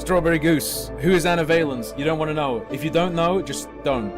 Strawberry Goose. Who is Anna Valens? You don't want to know. If you don't know, just don't.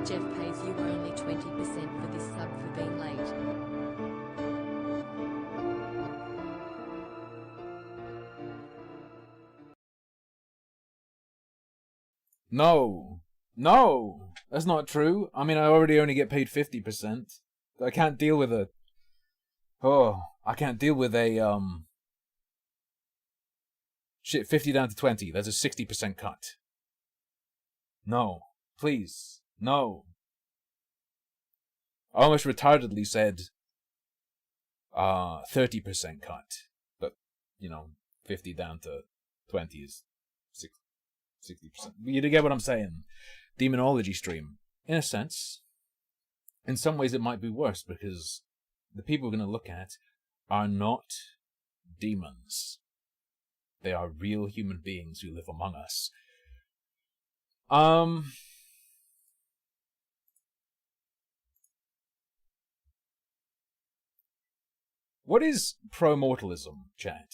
Jeff pays you only 20% for this sub for being late. No. No! That's not true. I mean, I already only get paid 50%. I can't deal with a... Oh, I can't deal with a, Shit, 50 down to 20. That's a 60% cut. No. Please. No. I almost retardedly said 30% cut. But, 50 down to 20 is 60%. You get what I'm saying? Demonology stream. In a sense. In some ways it might be worse because the people we're going to look at are not demons. They are real human beings who live among us. What is pro-mortalism, chat?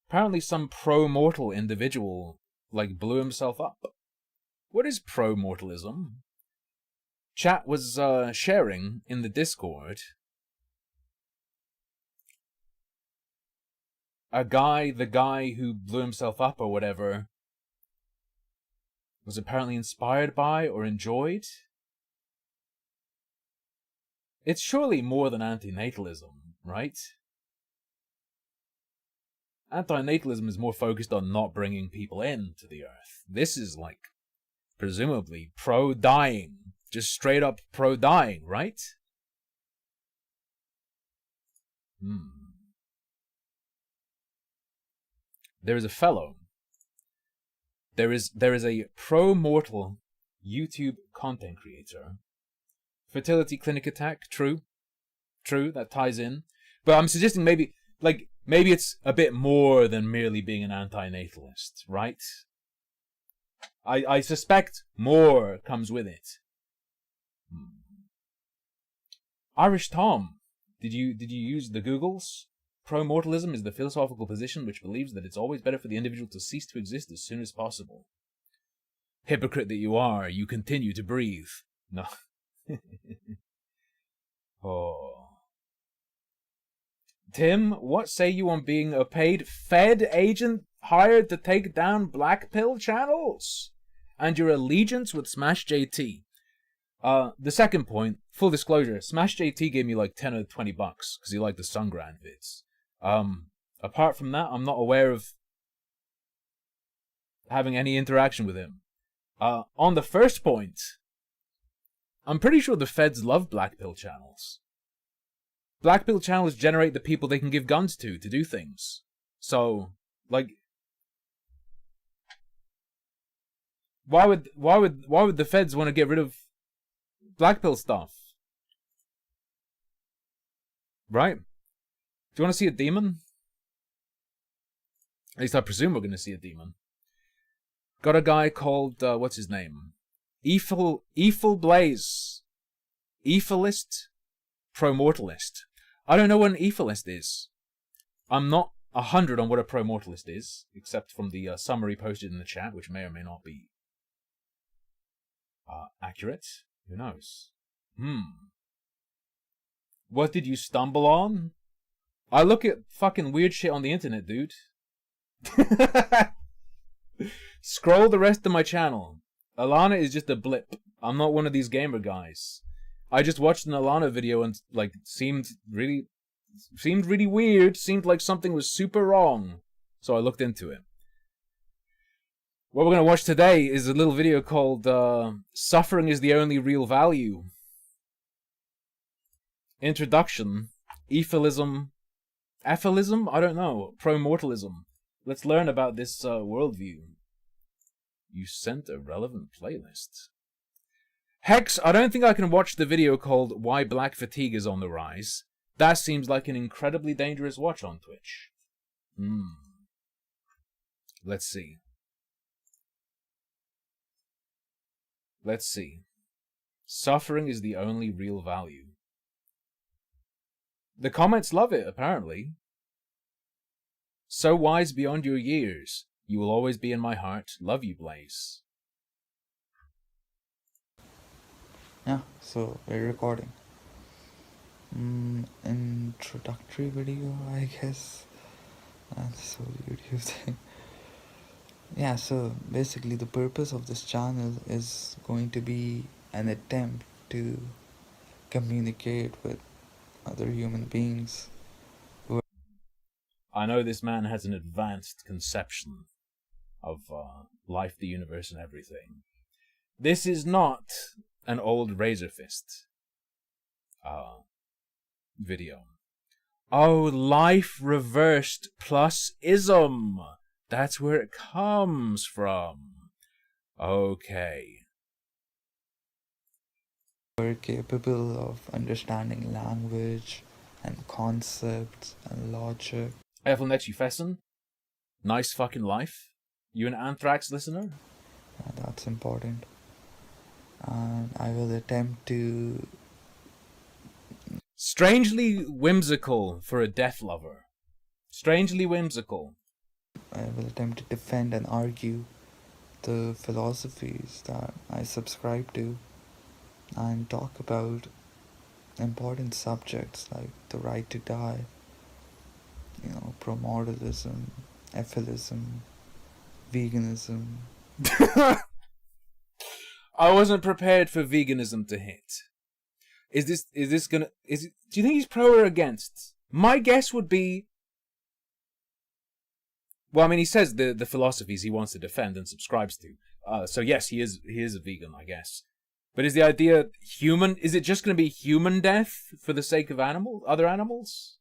Apparently some pro-mortal individual, blew himself up. What is pro-mortalism? Chat was, sharing in the Discord the guy who blew himself up or whatever, was apparently inspired by or enjoyed. It's surely more than antinatalism, right? Antinatalism is more focused on not bringing people into the earth. This is presumably pro-dying. Just straight up pro-dying, right? There is a fellow. There is a pro-mortal YouTube content creator. Fertility clinic attack, true, that ties in. But I'm suggesting maybe it's a bit more than merely being an antinatalist, right? I suspect more comes with it. Irish Tom, did you use the Googles? Pro-mortalism is the philosophical position which believes that it's always better for the individual to cease to exist as soon as possible. Hypocrite that you are, you continue to breathe. No. Oh. Tim, what say you on being a paid Fed agent hired to take down black pill channels? And your allegiance with Smash JT? The second point, full disclosure, Smash JT gave me 10 or 20 bucks because he liked the Sungran vids. Apart from that, I'm not aware of having any interaction with him. On the first point, I'm pretty sure the feds love black pill channels. Black pill channels generate the people they can give guns to do things. So, why would the feds want to get rid of black pill stuff? Right? Do you want to see a demon? At least I presume we're going to see a demon. Got a guy called, what's his name? Ephel Blaze. Ephelist? Pro-mortalist. I don't know what an Ephelist is. I'm not 100 on what a pro-mortalist is, except from the summary posted in the chat, which may or may not be accurate. Who knows? What did you stumble on? I look at fucking weird shit on the internet, dude. Scroll the rest of my channel. Alana is just a blip. I'm not one of these gamer guys. I just watched an Alana video and seemed really weird. Seemed like something was super wrong. So I looked into it. What we're going to watch today is a little video called Suffering is the Only Real Value. Introduction. Ephilism. Ephilism? I don't know. Pro-mortalism. Let's learn about this worldview. You sent a relevant playlist. Hex, I don't think I can watch the video called Why Black Fatigue is on the Rise. That seems like an incredibly dangerous watch on Twitch. Let's see. Let's see. Suffering is the only real value. The comments love it, apparently. So wise beyond your years. You will always be in my heart. Love you, Blaze. Yeah, so we're recording. Introductory video, I guess. That's so YouTube thing. Yeah, so basically the purpose of this channel is going to be an attempt to communicate with other human beings. I know this man has an advanced conception of life, the universe, and everything. This is not an old Razor Fist video. Oh, life reversed plus ism. That's where it comes from. Okay. We're capable of understanding language and concepts and logic. Evelnechi Fesson, nice fucking life. You an Anthrax listener? Yeah, that's important. And I will attempt to... Strangely whimsical for a death lover. Strangely whimsical. I will attempt to defend and argue the philosophies that I subscribe to and talk about important subjects like the right to die, pro-mortalism, ephilism, veganism. I wasn't prepared for veganism to hit. Do you think he's pro or against? My guess would be, well, I mean, he says the philosophies he wants to defend and subscribes to. So yes, he is a vegan, I guess. But is the idea human? Is it just going to be human death for the sake of other animals?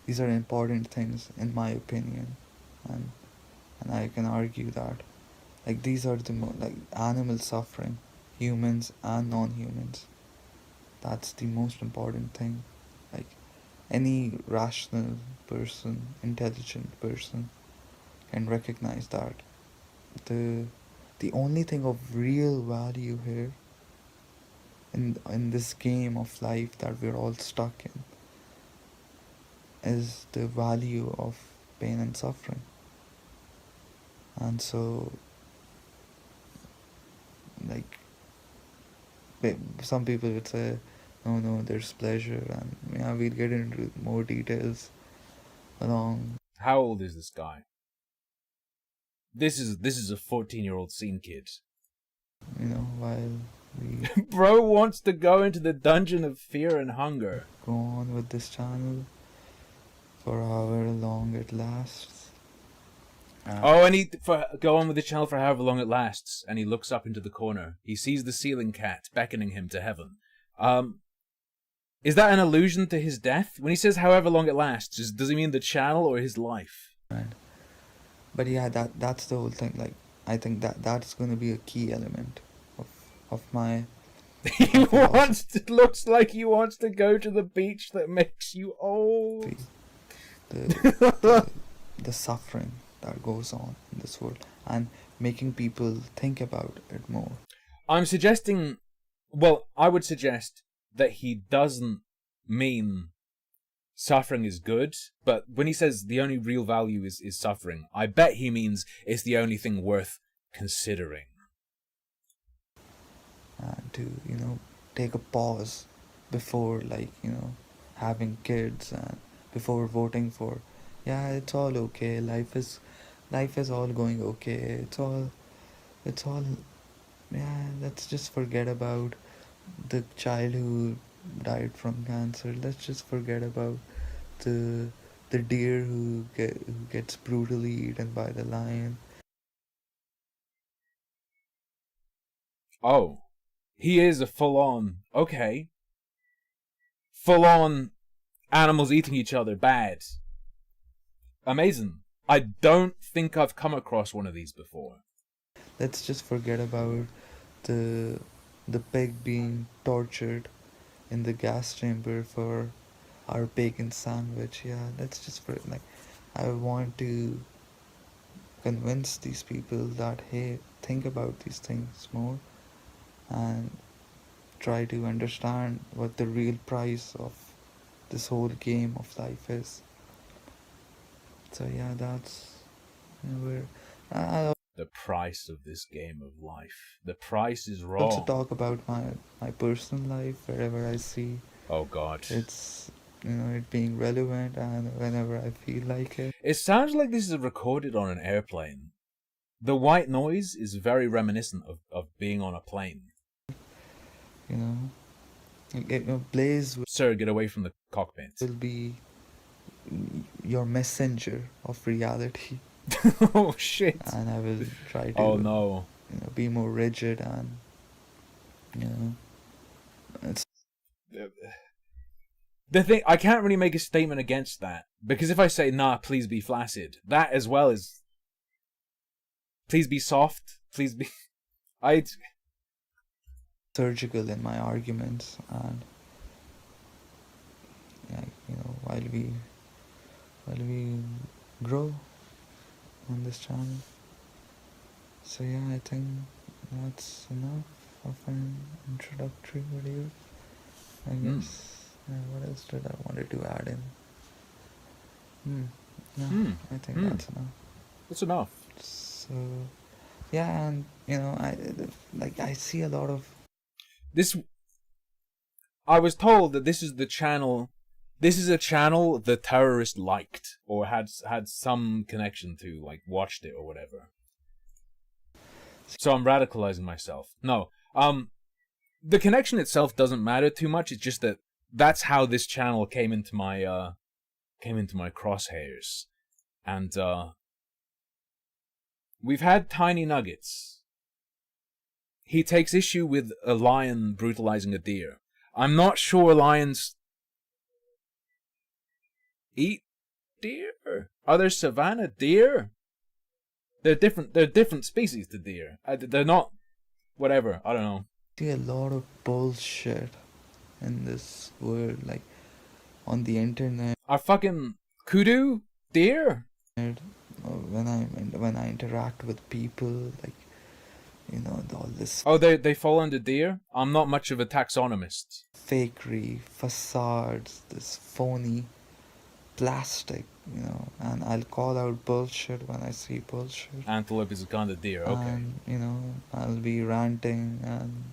These are important things, in my opinion, and I can argue that, like, these are the animal suffering, humans and non-humans. That's the most important thing. Like, any rational person, intelligent person, can recognize that the only thing of real value here in this game of life that we're all stuck in is the value of pain and suffering. And so, like, some people would say, no, there's pleasure, and yeah, we'll get into more details along. How old is this guy? This is a 14-year-old scene kid. While we Bro wants to go into the dungeon of fear and hunger. go on with this channel for however long it lasts. Go on with the channel for however long it lasts, and he looks up into the corner. He sees the ceiling cat beckoning him to heaven. Is that an allusion to his death? When he says however long it lasts, does he mean the channel or his life? Right. But yeah, that's the whole thing. Like, I think that's going to be a key element of my... Looks like he wants to go to the beach that makes you old. The suffering that goes on in this world and making people think about it more. I would suggest that he doesn't mean suffering is good, but when he says the only real value is suffering, I bet he means it's the only thing worth considering. To take a pause before, having kids, and before voting for, yeah, it's all okay, life is all going okay, it's all yeah, let's just forget about the child who died from cancer. Let's just forget about the deer who gets brutally eaten by the lion. Oh, he is a full-on, okay. Full-on animals eating each other, bad. Amazing. I don't think I've come across one of these before. Let's just forget about the the pig being tortured in the gas chamber for our bacon sandwich. Yeah, let's just like, I want to convince these people that, hey, think about these things more and try to understand what the real price of this whole game of life is. So yeah, that's, where I The price of this game of life. The price is also wrong. talk about my personal life wherever I see Oh god. it's, it being relevant, and whenever I feel like it. It sounds like this is recorded on an airplane. The white noise is very reminiscent of being on a plane. You know, Blaze Sir, get away from the cockpit. will be your messenger of reality, Oh shit. and I will try to Oh no. be more rigid, and it's The thing, I can't really make a statement against that. Because if I say, nah, please be flaccid, that as well as, please be soft, please be... surgical in my arguments, and yeah, while we grow on this channel. So yeah, I think that's enough of an introductory video, I guess. What else did I wanted to add in? No, I think that's enough. That's enough. So yeah, and I see a lot of This... I was told that this is the channel... This is a channel the terrorist liked, or had some connection to, like, watched it or whatever. So I'm radicalizing myself. No, the connection itself doesn't matter too much. It's just that that's how this channel came into my crosshairs, and we've had Tiny Nuggets. He takes issue with a lion brutalizing a deer. I'm not sure lions eat deer. Are there savanna deer? They're different species to deer. They're not... Whatever, I don't know. see a lot of bullshit in this world, like on the internet. Are fucking kudu deer? When I interact with people, like all this Oh, they fall under deer? I'm not much of a taxonomist. fakery, facades, this phony plastic, and I'll call out bullshit when I see bullshit. Antelope is a kind of deer, okay. And I'll be ranting, and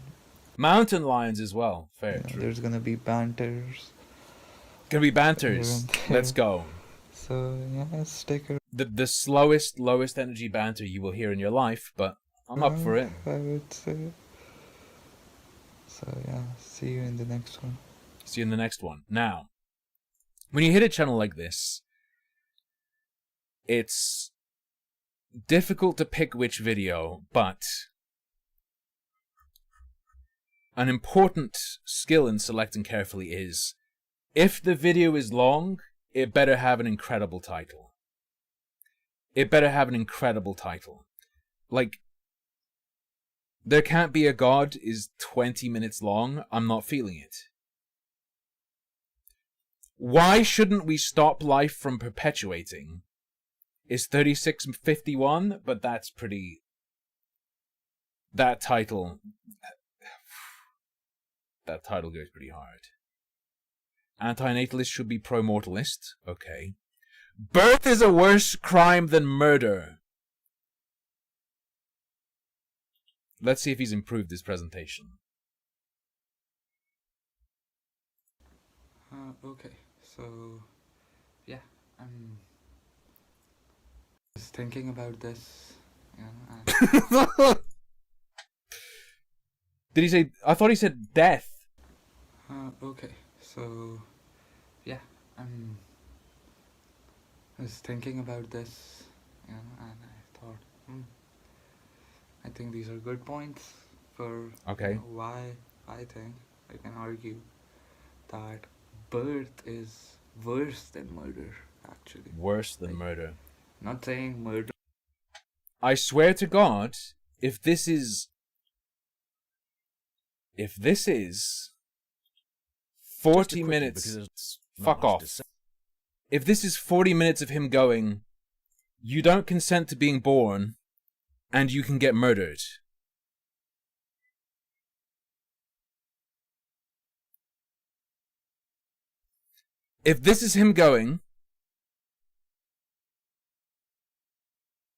Mountain lions as well, fair, true. there's gonna be banters. Gonna be banters. Let's go. So yeah, sticker. The slowest, lowest energy banter you will hear in your life, but I'm up for it. I would say. So yeah, see you in the next one. See you in the next one. Now, when you hit a channel like this, it's difficult to pick which video, but an important skill in selecting carefully is, if the video is long, it better have an incredible title. It better have an incredible title. Like, There Can't Be a God is 20 minutes long. I'm not feeling it. Why Shouldn't We Stop Life from Perpetuating is 36:51, but that's pretty... That title goes pretty hard. Antinatalist should be pro-mortalist. Okay. Birth is a worse crime than murder. Let's see if he's improved his presentation. Okay, so yeah, I'm just thinking about this. Did he say... I thought he said death. Okay, so yeah, I'm just thinking about this, and I thought, I think these are good points for Okay. why I think I can argue that birth is worse than murder, actually. Worse than Like, murder. not saying murder. I swear to God, if this is 40 minutes, fuck off. If this is 40 minutes of him going, you don't consent to being born, and you can get murdered. If this is him going,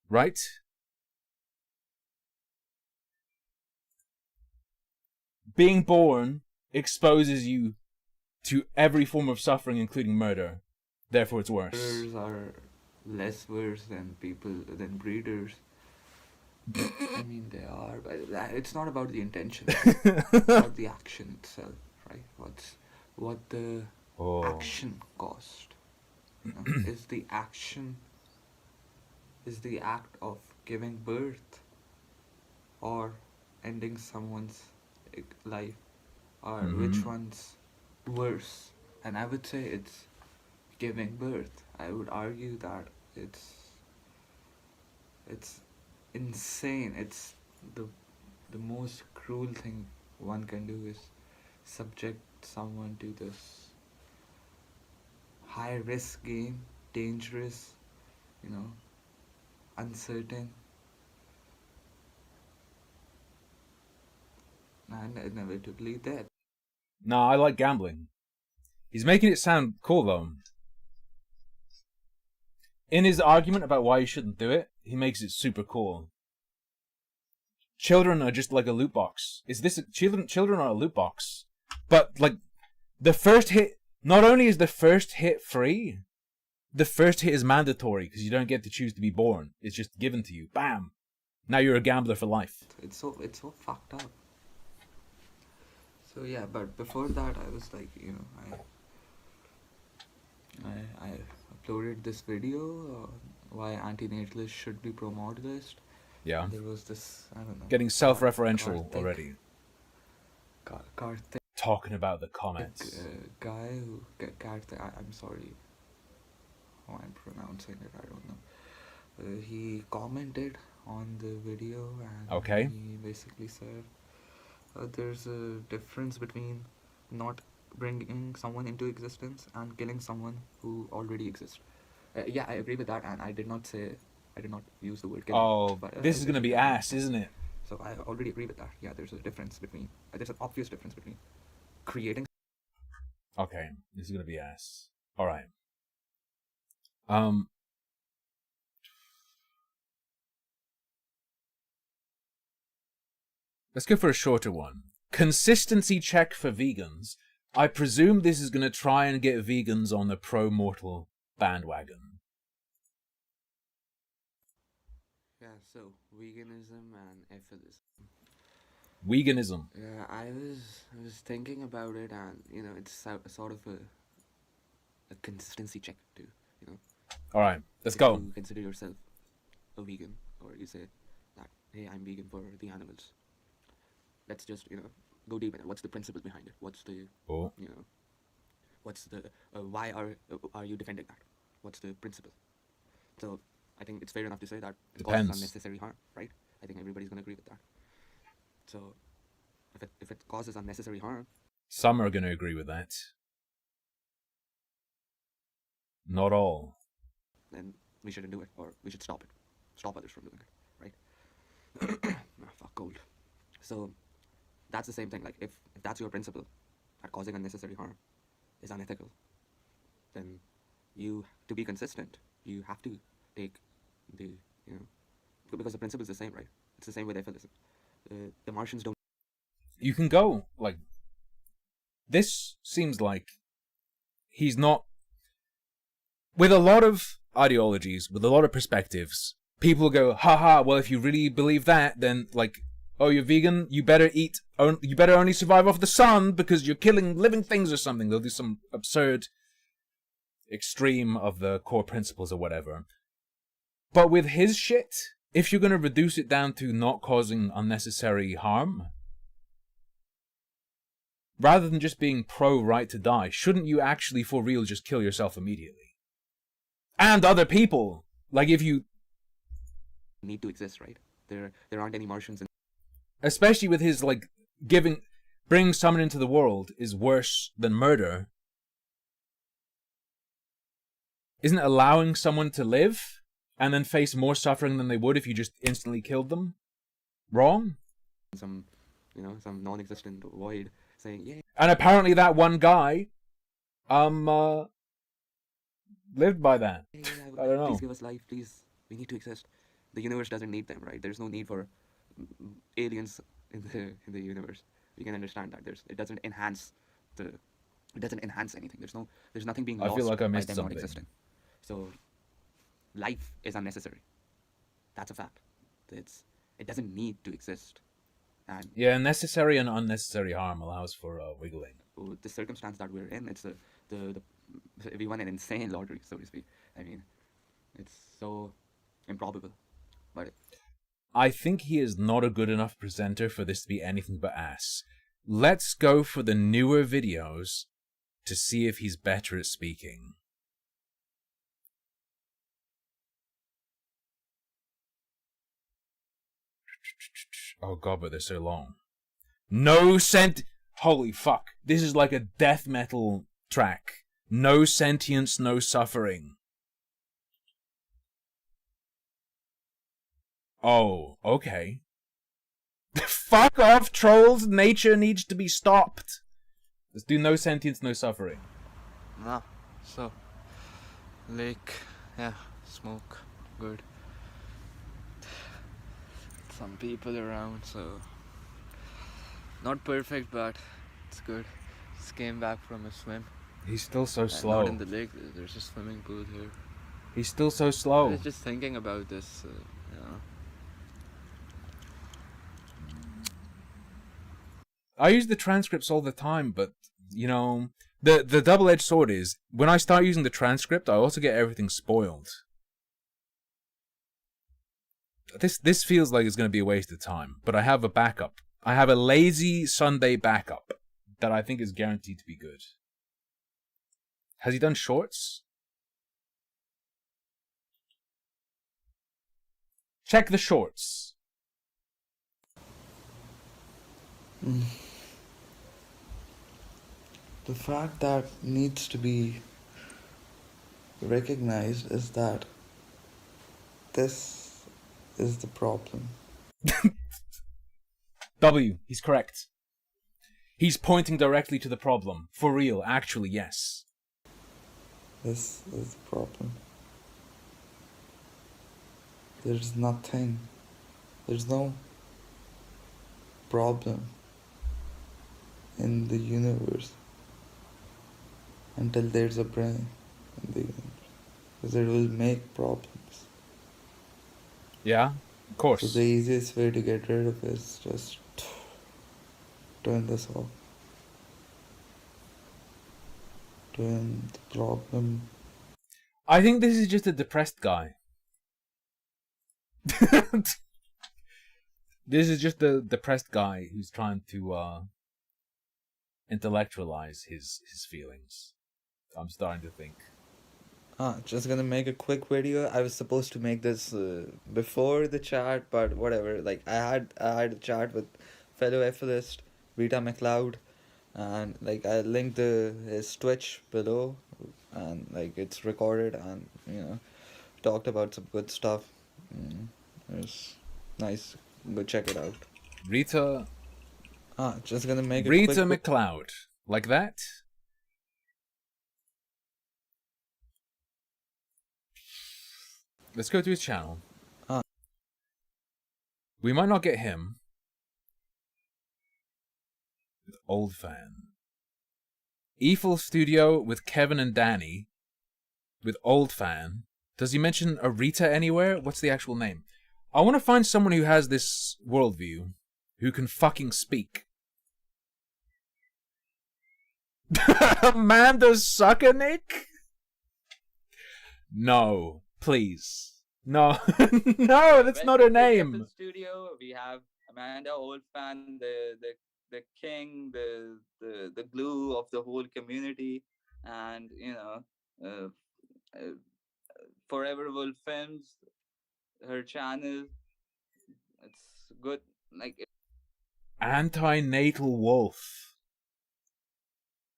right? Being born exposes you to every form of suffering, including murder. Therefore, it's worse. Murderers are less worse than than breeders. I mean, they are, but it's not about the intention. It's about the action itself, right? What the action cost? You know, is the act of giving birth or ending someone's life, or which one's worse? And I would say it's giving birth. I would argue that it's insane. It's the most cruel thing one can do is subject someone to this high risk game, dangerous, uncertain, and inevitably dead. Nah, I like gambling. He's making it sound cool, though. In his argument about why you shouldn't do it, he makes it super cool. Children are just like a loot box. Children are a loot box. But, like, the first hit, not only is the first hit free, the first hit is mandatory because you don't get to choose to be born. It's just given to you. Bam! Now you're a gambler for life. It's so fucked up. So yeah, but before that, I was like, I uploaded this video why antinatalists should be pro-mortalist. Yeah. And there was this, I don't know. Getting self-referential already. Karthik. Talking about the comments. Guy who, Karthik, I'm sorry how I'm pronouncing it, I don't know. He commented on the video and he basically said there's a difference between not bringing someone into existence and killing someone who already exists. Yeah, I agree with that, and I did not use the word killing. Oh, but, this is going to be ass, isn't it? So I already agree with that. Yeah, there's a difference between, there's an obvious difference between creating. Okay, this is going to be ass. Alright. Let's go for a shorter one. Consistency check for vegans. I presume this is going to try and get vegans on the pro-mortal bandwagon. Yeah, so veganism and atheism. Veganism. Yeah, I was thinking about it, and it's sort of a consistency check too. All right, let's if go. You consider yourself a vegan, or you say that, hey, I'm vegan for the animals. Let's just go deep in it. What's the principle behind it? What's the what's the why are you defending that? What's the principle? So I think it's fair enough to say that it causes unnecessary harm, right? I think everybody's gonna agree with that. So if it causes unnecessary harm, some are gonna agree with that. Not all. Then we shouldn't do it, or we should stop it. Stop others from doing it, right? Fuck cold. So that's the same thing. Like if that's your principle, that causing unnecessary harm is unethical, then to be consistent, you have to take the because the principle is the same, right? It's the same with atheism. The Martians don't. You can go like. This seems like he's not. With a lot of ideologies, with a lot of perspectives, people go, haha, well, if you really believe that, then, like, oh, you're vegan, you better you better only survive off the sun because you're killing living things or something. They'll do some absurd extreme of the core principles or whatever. But with his shit, if you're going to reduce it down to not causing unnecessary harm, rather than just being pro right to die, shouldn't you actually for real just kill yourself immediately? And other people. Like if you need to exist, right? There aren't any Martians in. Especially with his like bringing someone into the world is worse than murder. Isn't allowing someone to live and then face more suffering than they would if you just instantly killed them wrong? Some non-existent void saying, yeah. And apparently that one guy lived by that. Yeah, I don't know. Please give us life, please. We need to exist. The universe doesn't need them, right? There's no need for aliens in the universe. We can understand that. It doesn't enhance anything. There's nothing being lost I feel like I missed by them something. not existing. So life is unnecessary. That's a fact. It doesn't need to exist. And Yeah, necessary and unnecessary harm allows for wiggling. the circumstance that we're in, we won an insane lottery, so to speak. I mean, it's so improbable. But I think he is not a good enough presenter for this to be anything but ass. Let's go for the newer videos to see if he's better at speaking. Oh god, but they're so long. Holy fuck. This is like a death metal track. No sentience, no suffering. Oh, okay. Fuck off, trolls! Nature needs to be stopped! Let's do no sentience, no suffering. Nah, so lake, yeah, smoke, good. Some people around, so not perfect, but it's good. Just came back from a swim. He's still so And slow. not in the lake. There's a swimming pool here. He's still so I slow. was just thinking about this, I use the transcripts all the time, but, you know, the double-edged sword is, when I start using the transcript, I also get everything spoiled. This feels like it's going to be a waste of time, but I have a backup. I have a lazy Sunday backup that I think is guaranteed to be good. Has he done shorts? Check the shorts. The fact that needs to be recognized is that this is the problem. W, he's correct. He's pointing directly to the problem. For real, actually, yes. This is the problem. There's nothing. There's no problem in the universe until there's a brain in the universe. Because it will make problems. Yeah, of course. So the easiest way to get rid of it is just turn this off. Turn the problem. I think this is just a depressed guy. This is just a depressed guy who's trying to intellectualize his feelings. I'm starting to think. Just gonna make a quick video. I was supposed to make this before the chat, but whatever. Like I had a chat with fellow FList Rita McLeod, and like I linked his Twitch below, and like it's recorded, and talked about some good stuff. It was nice. Go check it out. Rita Just gonna make a Rita quick McLeod. Like that? Let's go to his channel. We might not get him. With Old Fan. Eiffel Studio with Kevin and Danny. With Old Fan. Does he mention a Rita anywhere? What's the actual name? I want to find someone who has this worldview. Who can fucking speak. Amanda Suckernick? No, please. No, no, that's not her name. Studio, we have Amanda Old Fan, the the king, the glue of the whole community, and uh, uh, Forever Wolf Films, her channel, it's good. Like Antinatal Wolf.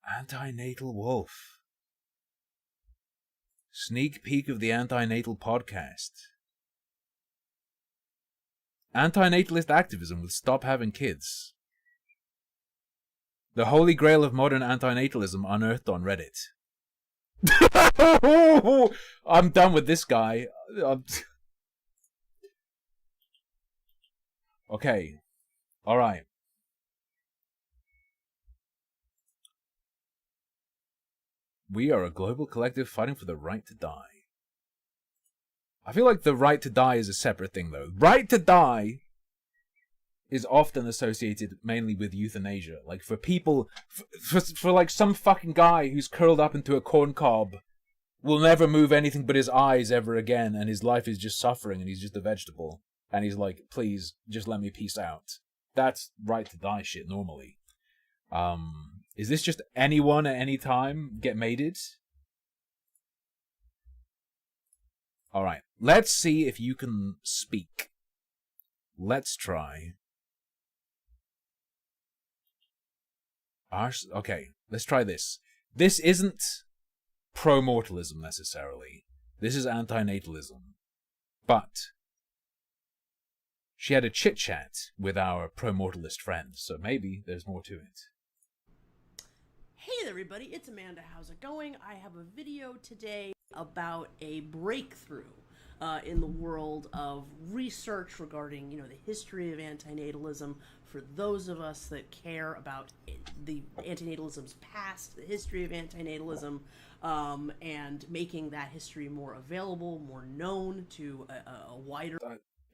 Antinatal Wolf. Sneak peek of the Antinatal podcast. Antinatalist activism with Stop Having Kids. The holy grail of modern antinatalism unearthed on Reddit. I'm done with this guy. Okay. Alright. We are a global collective fighting for the right to die. I feel like the right to die is a separate thing, though. Right to die is often associated mainly with euthanasia. Like, for people... For like, some fucking guy who's curled up into a corn cob will never move anything but his eyes ever again, and his life is just suffering, and he's just a vegetable. And he's like, please, just let me peace out. That's right to die shit, normally. Is this just anyone at any time get mated? Alright, let's see if you can speak. Let's try. Okay, let's try this. This isn't pro-mortalism necessarily. This is antinatalism. But she had a chit-chat with our pro-mortalist friend, so maybe there's more to it. Hey there everybody, it's Amanda. How's it going? I have a video today about a breakthrough in the world of research regarding, the history of antinatalism for those of us that care about the antinatalism's past, the history of antinatalism, and making that history more available, more known to a wider...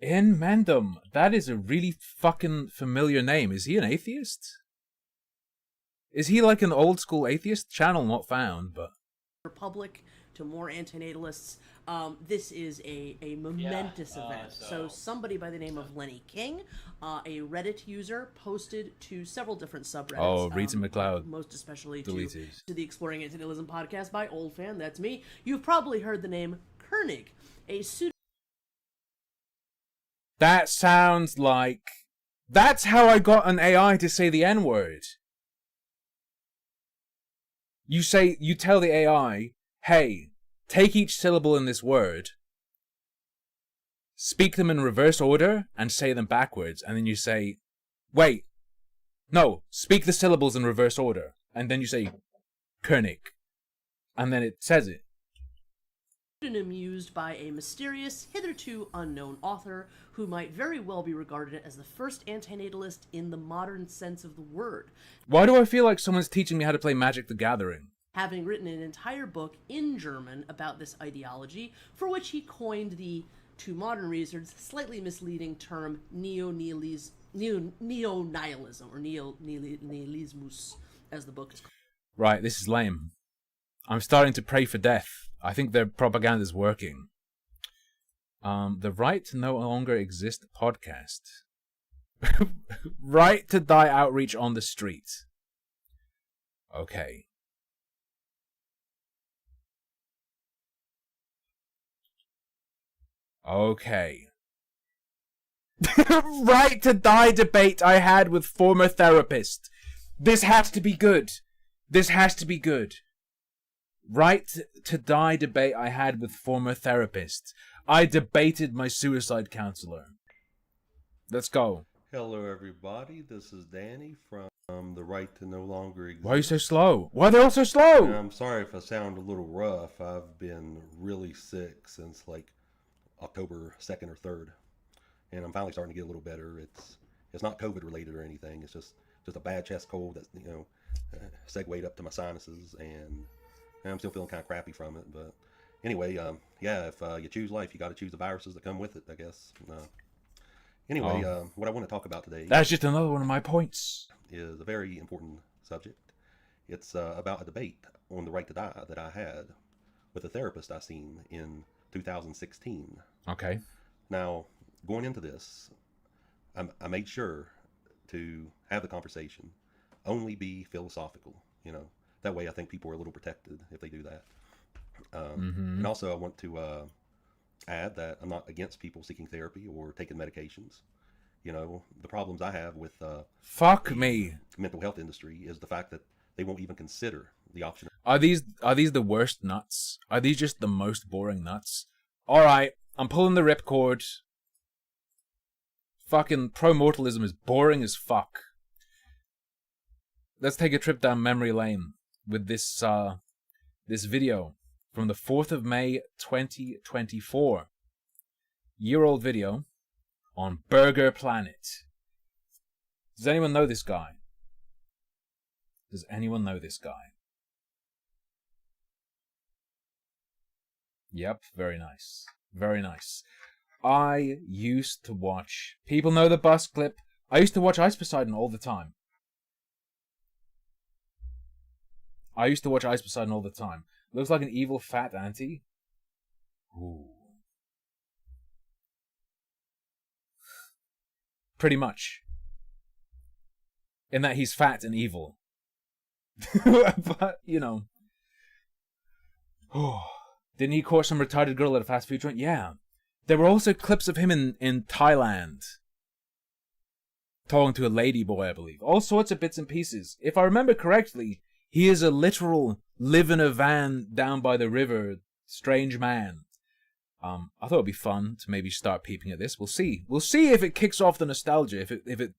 In Mandem, that is a really fucking familiar name. Is he an atheist? Is he like an old school atheist? Channel not found, but... Republic to more antinatalists. This is a momentous event. So somebody by the name of Lenny King, a Reddit user, posted to several different subreddits. Oh, Rita McLeod. Most especially Deleted. to the Exploring Antinatalism podcast by Old Fan, that's me. You've probably heard the name Koenig, a pseudo... That sounds like... That's how I got an AI to say the N-word. You tell the AI, hey, take each syllable in this word, speak them in reverse order, and say them backwards, and then you say, wait, no, speak the syllables in reverse order, and then you say, Koenig, and then it says it. Pseudonym used by a mysterious, hitherto unknown author who might very well be regarded as the first antinatalist in the modern sense of the word. Why do I feel like someone's teaching me how to play Magic the Gathering? Having written an entire book in German about this ideology, for which he coined the, to modern readers, slightly misleading term neo-nihilism, or neo-nihilismus, as the book is called. Right, this is lame. I'm starting to pray for death. I think their propaganda's working. The Right to No Longer Exist podcast. Right to Die outreach on the street. Okay. Okay. Right to Die debate I had with former therapist. This has to be good. This has to be good. Right to Die debate I had with former therapist. I debated my suicide counselor. Let's go. Hello everybody, this is Danny from The Right to No Longer Exist. Why are you so slow? Why are they all so slow? And I'm sorry if I sound a little rough. I've been really sick since like October 2nd or 3rd. And I'm finally starting to get a little better. It's not COVID related or anything. It's just a bad chest cold that's, segued up to my sinuses, and I'm still feeling kind of crappy from it. But anyway, if you choose life, you got to choose the viruses that come with it, I guess. Anyway, what I want to talk about today... That's just another one of my points. ...is a very important subject. It's about a debate on the right to die that I had with a therapist I seen in 2016. Okay. Now, going into this, I made sure to have the conversation, only be philosophical. You know, that way I think people are a little protected if they do that. And also I want to add that I'm not against people seeking therapy or taking medications. You know, the problems I have with Fuck me. mental health industry is the fact that they won't even consider the option. Are these the worst nuts? Are these just the most boring nuts? Alright, I'm pulling the ripcord. Fucking pro-mortalism is boring as fuck. Let's take a trip down memory lane with this this video from the 4th of May 2024. Year-old video on Burger Planet. Does anyone know this guy? Does anyone know this guy? Yep, very nice. Very nice. I used to watch... People know the bus clip. I used to watch Ice Poseidon all the time. Looks like an evil fat auntie. Ooh. Pretty much. In that he's fat and evil. But, you know. Didn't he court some retarded girl at a fast food joint? Yeah. There were also clips of him in Thailand. Talking to a lady boy, I believe. All sorts of bits and pieces. If I remember correctly, he is a literal live in a van down by the river strange man. I thought it'd be fun to maybe start peeping at this. We'll see. We'll see if it kicks off the nostalgia. If it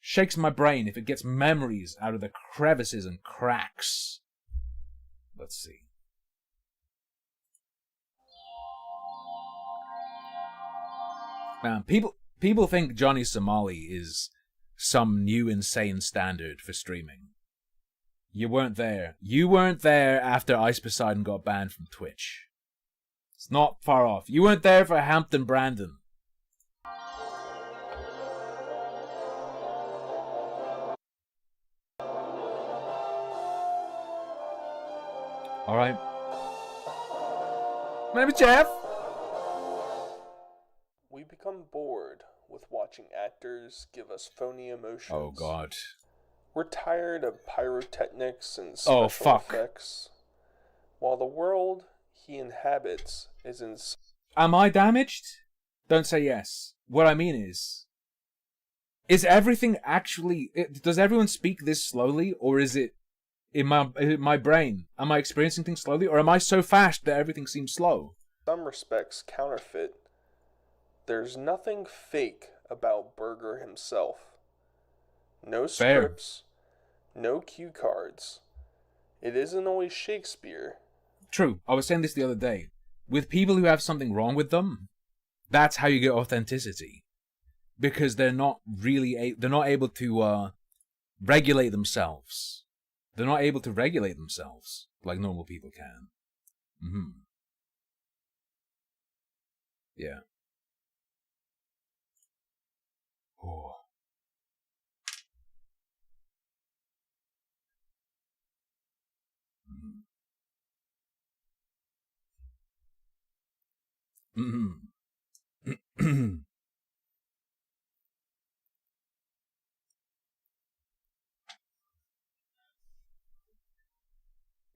shakes my brain. If it gets memories out of the crevices and cracks. Let's see. Man, people think Johnny Somali is some new insane standard for streaming. You weren't there. You weren't there after Ice Poseidon got banned from Twitch. It's not far off. You weren't there for Hampton Brandon. Alright. My name is Jeff. We become bored with watching actors give us phony emotions. Oh god. We're tired of pyrotechnics and Oh, special fuck. effects. While the world he inhabits is in... Am I damaged? Don't say yes. What I mean is everything actually... does everyone speak this slowly? Or is it in my brain? Am I experiencing things slowly? Or am I so fast that everything seems slow? some respects counterfeit. There's nothing fake about Berger himself. No Fair. scripts, no cue cards. It isn't always Shakespeare. True. I was saying this the other day. With people who have something wrong with them, that's how you get authenticity. Because they're not really they're not able to regulate themselves. They're not able to regulate themselves like normal people can. Yeah. Oh.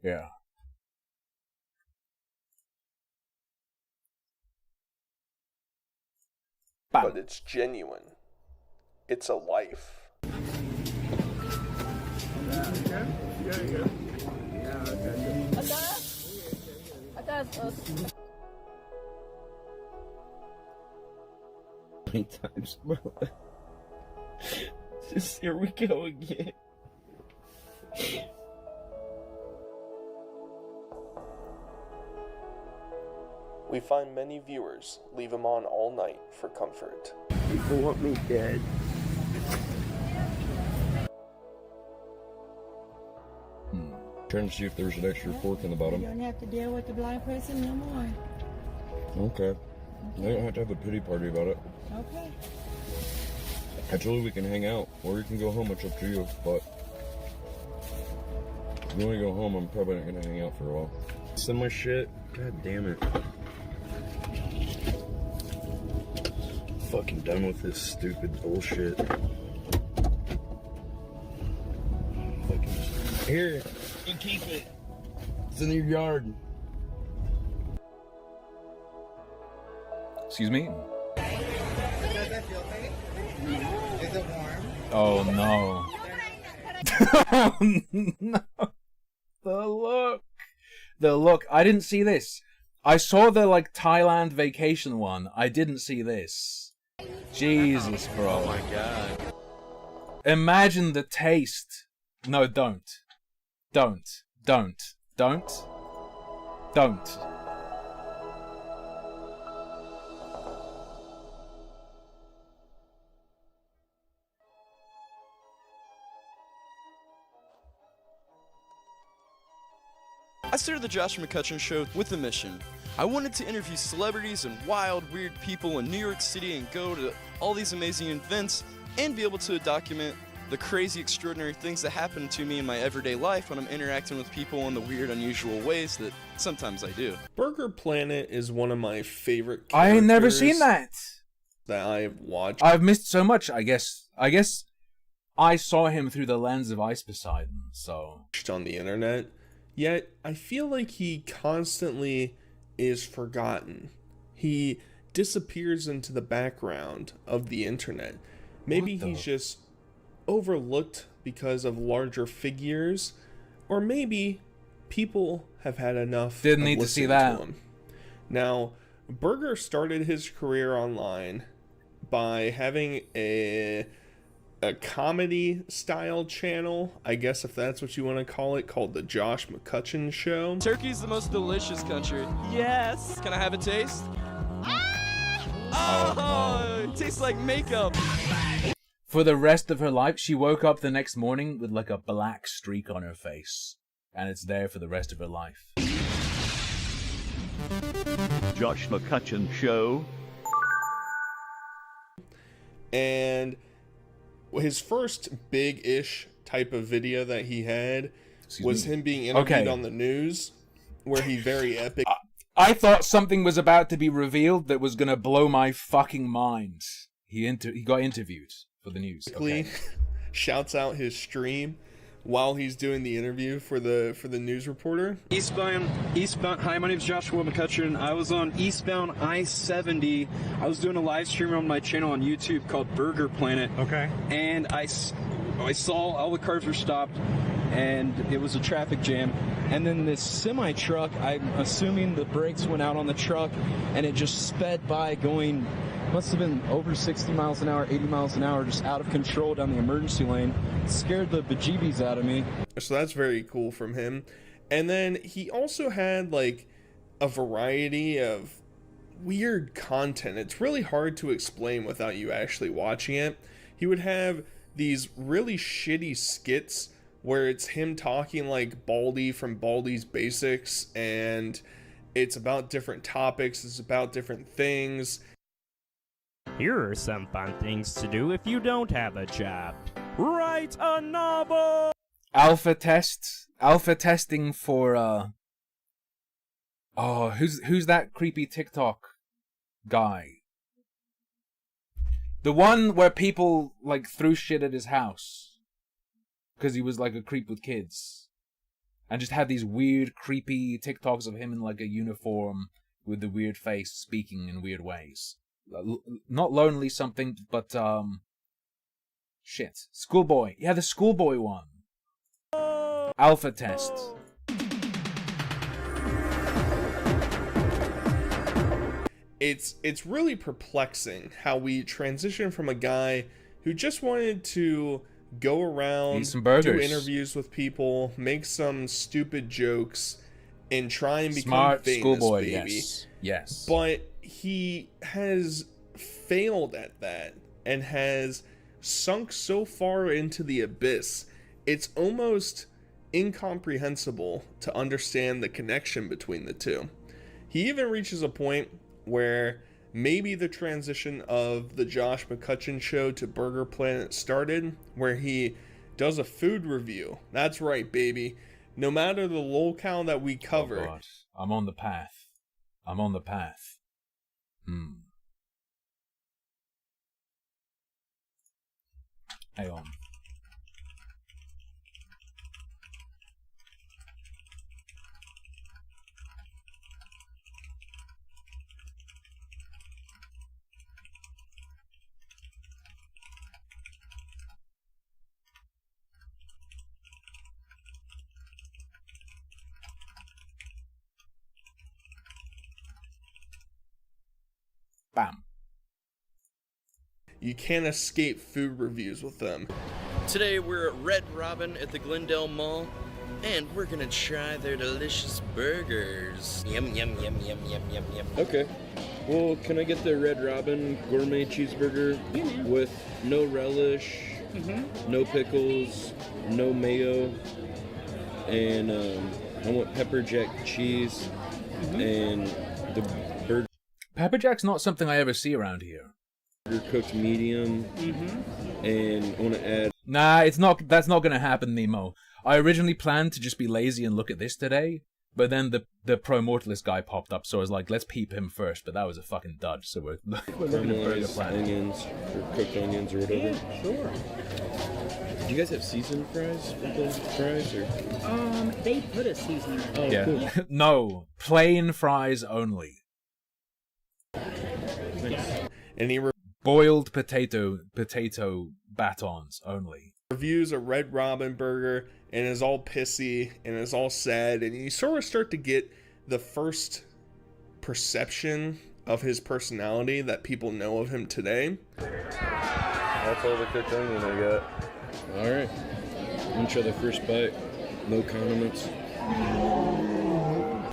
Yeah. But it's genuine. It's a life. Many times, bro. Just here we go again. We find many viewers leave him on all night for comfort. People want me dead. Trying to see if there's an extra fork in the You bottom. don't have to deal with the blind person no more. Okay. They don't have to have a pity party about it. Okay. Actually, we can hang out, or you can go home. It's up to you. But if you want to go home, I'm probably not gonna hang out for a while. Send my shit. God damn it. fucking done with this stupid bullshit. Fucking here, you keep it. It's in your yard. Excuse me? Does that feel okay? Is it warm? Oh no. Oh no. The look. The look. I didn't see this. I saw the like Thailand vacation one. I didn't see this. Jesus, bro. Oh my god. Imagine the taste. No, don't. Don't. Don't. Don't. Don't. I started the Josh McCutcheon Show with a mission. I wanted to interview celebrities and wild, weird people in New York City and go to all these amazing events and be able to document the crazy, extraordinary things that happen to me in my everyday life when I'm interacting with people in the weird, unusual ways that sometimes I do. Burger Planet is one of my favorite I ain't never characters seen that. I've watched. I've missed so much, I guess I saw him through the lens of Ice Poseidon, so on the internet. Yet, I feel like he constantly is forgotten. He disappears into the background of the internet. Maybe he's just overlooked because of larger figures, or maybe people have had enough. Didn't need to see that. To him. Now, Burger started his career online by having a comedy style channel, I guess if that's what you want to call it, called the Josh McCutcheon Show. Turkey's the most delicious country. Yes! Can I have a taste? Oh, it tastes like makeup. for the rest of her life, she woke up the next morning with like a black streak on her face. And it's there for the rest of her life. Josh McCutcheon Show. And his first big-ish type of video that he had was him being interviewed on the news, where he very epic. I thought something was about to be revealed that was going to blow my fucking mind. He got interviewed for the news. Okay. Shouts out his stream while he's doing the interview for the news reporter. Eastbound. Hi, my name's Joshua McCutcheon. I was on eastbound I-70. I was doing a live stream on my channel on YouTube called Burger Planet. Okay. And I saw all the cars were stopped, and it was a traffic jam. And then this semi truck, I'm assuming the brakes went out on the truck, and it just sped by going. Must have been over 60 miles an hour, 80 miles an hour, just out of control down the emergency lane. It scared the bejeebies out of me. So that's very cool from him. And then he also had like a variety of weird content. It's really hard to explain without you actually watching it. He would have these really shitty skits where it's him talking like Baldy from Baldy's Basics, and it's about different topics, it's about different things. Here are some fun things to do if you don't have a job. Write a novel! Alpha testing for, oh, who's that creepy TikTok guy? The one where people, like, threw shit at his house. Because he was, like, a creep with kids. And just had these weird, creepy TikToks of him in, like, a uniform with the weird face speaking in weird ways. Not Lonely something, but, shit. Schoolboy. Yeah, the Schoolboy one. Alpha test. It's really perplexing how we transition from a guy who just wanted to go around, eat some burgers, do interviews with people, make some stupid jokes, and try and become smart famous, schoolboy, baby. Yes. But he has failed at that and has sunk so far into the abyss, it's almost incomprehensible to understand the connection between the two. He even reaches a point where maybe the transition of the Josh McCutcheon Show to Burger Planet started, where he does a food review. That's right, baby. No matter the locale that we cover. Oh God. I'm on the path. Hang on. Bam. You can't escape food reviews with them. Today we're at Red Robin at the Glendale Mall, and we're gonna try their delicious burgers. Yum, yum, yum, yum, yum, yum, yum. Okay. Well, can I get the Red Robin gourmet cheeseburger with no relish, no pickles, no mayo, and I want pepper jack cheese and the burger Pepper Jack's not something I ever see around here. cooked medium, and I want to add. Nah, it's not. That's not gonna happen, Nemo. I originally planned to just be lazy and look at this today, but then the Pro Mortalist guy popped up, so I was like, let's peep him first. But that was a fucking dud. So we're looking at Burger Caramelized Planet. onions or cooked onions or whatever. Yeah, sure. Do you guys have seasoned fries for the fries or? They put a seasoning on it. Yeah. Cool. No, plain fries only. And he Boiled potato batons only. reviews a Red Robin burger and is all pissy and is all sad, and you sort of start to get the first perception of his personality that people know of him today. That's all the cooked onion I got. All right. I'm gonna try the first bite. No condiments.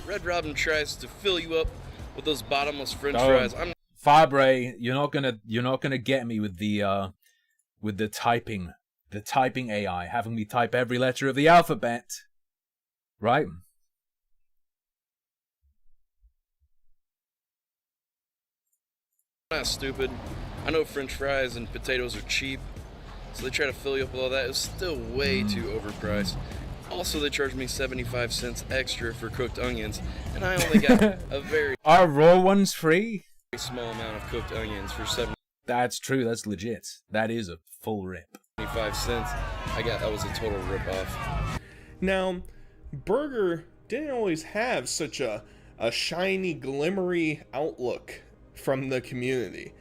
Red Robin tries to fill you up with those bottomless French Don't. fries. I'm Fabre, you're not gonna get me with the typing AI, having me type every letter of the alphabet, right? not stupid. I know French fries and potatoes are cheap, so they try to fill you up with all that. It's still way too overpriced. Also, they charged me 75 cents extra for cooked onions, and I only got a very Are raw ones free? small amount of cooked onions for 75 That's true. That's legit. That is a full rip. cents. That was a total rip-off. Now, Burger didn't always have such a shiny, glimmery outlook from the community.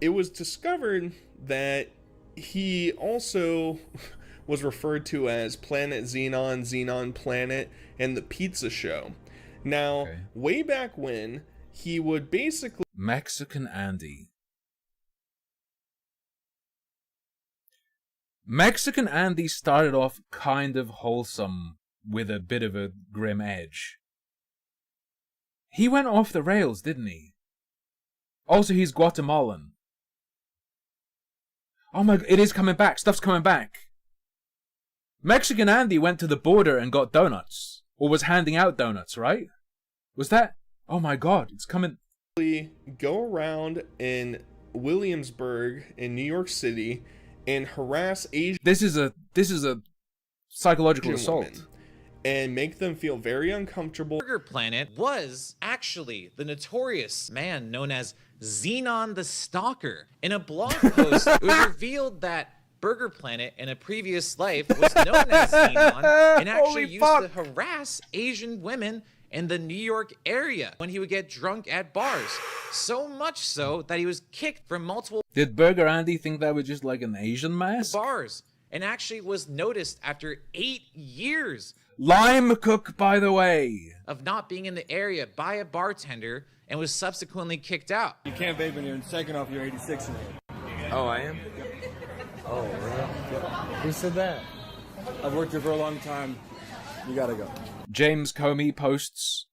It was discovered that he also was referred to as Planet Xenon, Xenon Planet, and the Pizza Show. Now, way back when, he would basically... Mexican Andy. Mexican Andy started off kind of wholesome with a bit of a grim edge. He went off the rails, didn't he? Also, he's Guatemalan. Oh my god, it is coming back. Stuff's coming back. Mexican Andy went to the border and got donuts. Or was handing out donuts, right? Was that? Oh my god, it's coming. Go around in Williamsburg in New York City and harass Asian This is a psychological assault. women and make them feel very uncomfortable. Burger Planet was actually the notorious man known as Xenon the Stalker. In a blog post, it was revealed that Burger Planet in a previous life was known as Xenon and actually used to harass Asian women in the New York area when he would get drunk at bars. So much so that he was kicked from multiple Did Burger Andy think that was just like an Asian mask? bars and actually was noticed after 8 years Lime Cook, by the way. of not being in the area by a bartender and was subsequently kicked out. You can't vape in here, and second off, you're 86 years old. Oh, I am? Oh, really? Who said that? I've worked here for a long time. You gotta go. James Comey posts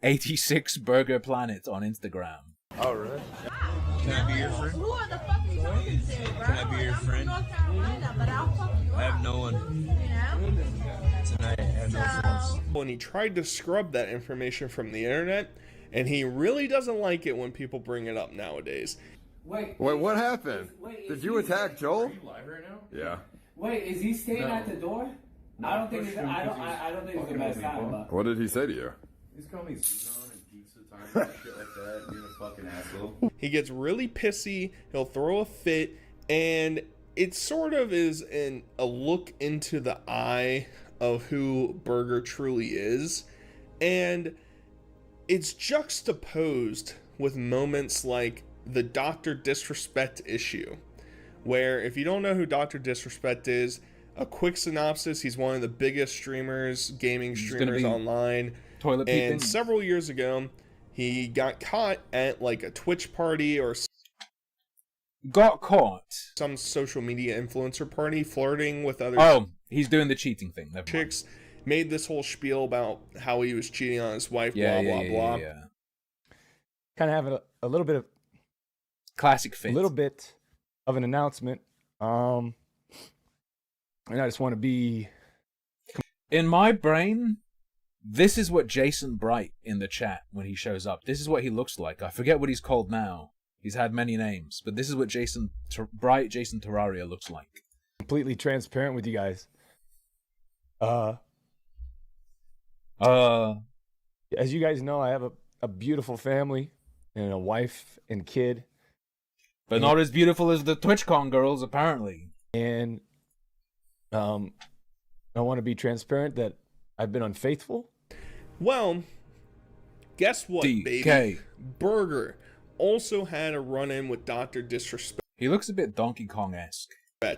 86 Burger Planet on Instagram. Oh, really? Can I be your friend? Who are the fuck you talking to, bro? Can I be your friend? North Carolina, but I'll fuck you I have up, no one you know? tonight. I have no friends. And he tried to scrub that information from the internet, and he really doesn't like it when people bring it up nowadays. Wait, what happened? Did you attack Joel? Are you live right now? Yeah. Wait, is he staying No. at the door? No, I don't think push it's, him I don't 'cause he's I don't think it's the fucking best with time. people. But What did he say to you? He's calling me Xenon and pizza time and shit like that. Being a fucking asshole. He gets really pissy, he'll throw a fit, and it sort of is a look into the eye of who Burger truly is, and it's juxtaposed with moments like the Dr. Disrespect issue, where if you don't know who Dr. Disrespect is, a quick synopsis: he's one of the biggest streamers, gaming streamers online, and several years ago he got caught at like a Twitch party or some social media influencer party, flirting with other he's doing the cheating thing. Chicks. Made this whole spiel about how he was cheating on his wife, blah. Kind of have a little bit of classic fit. A little bit of an announcement. And I just want to be... In my brain, this is what Jason Bright in the chat, when he shows up, this is what he looks like. I forget what he's called now. He's had many names, but this is what Jason Terraria looks like. Completely transparent with you guys. As you guys know, I have a beautiful family and a wife and kid. But not as beautiful as the TwitchCon girls, apparently. And I want to be transparent that I've been unfaithful. Well, guess what, DK. baby? Burger also had a run-in with Dr. Disrespect. He looks a bit Donkey Kong-esque. I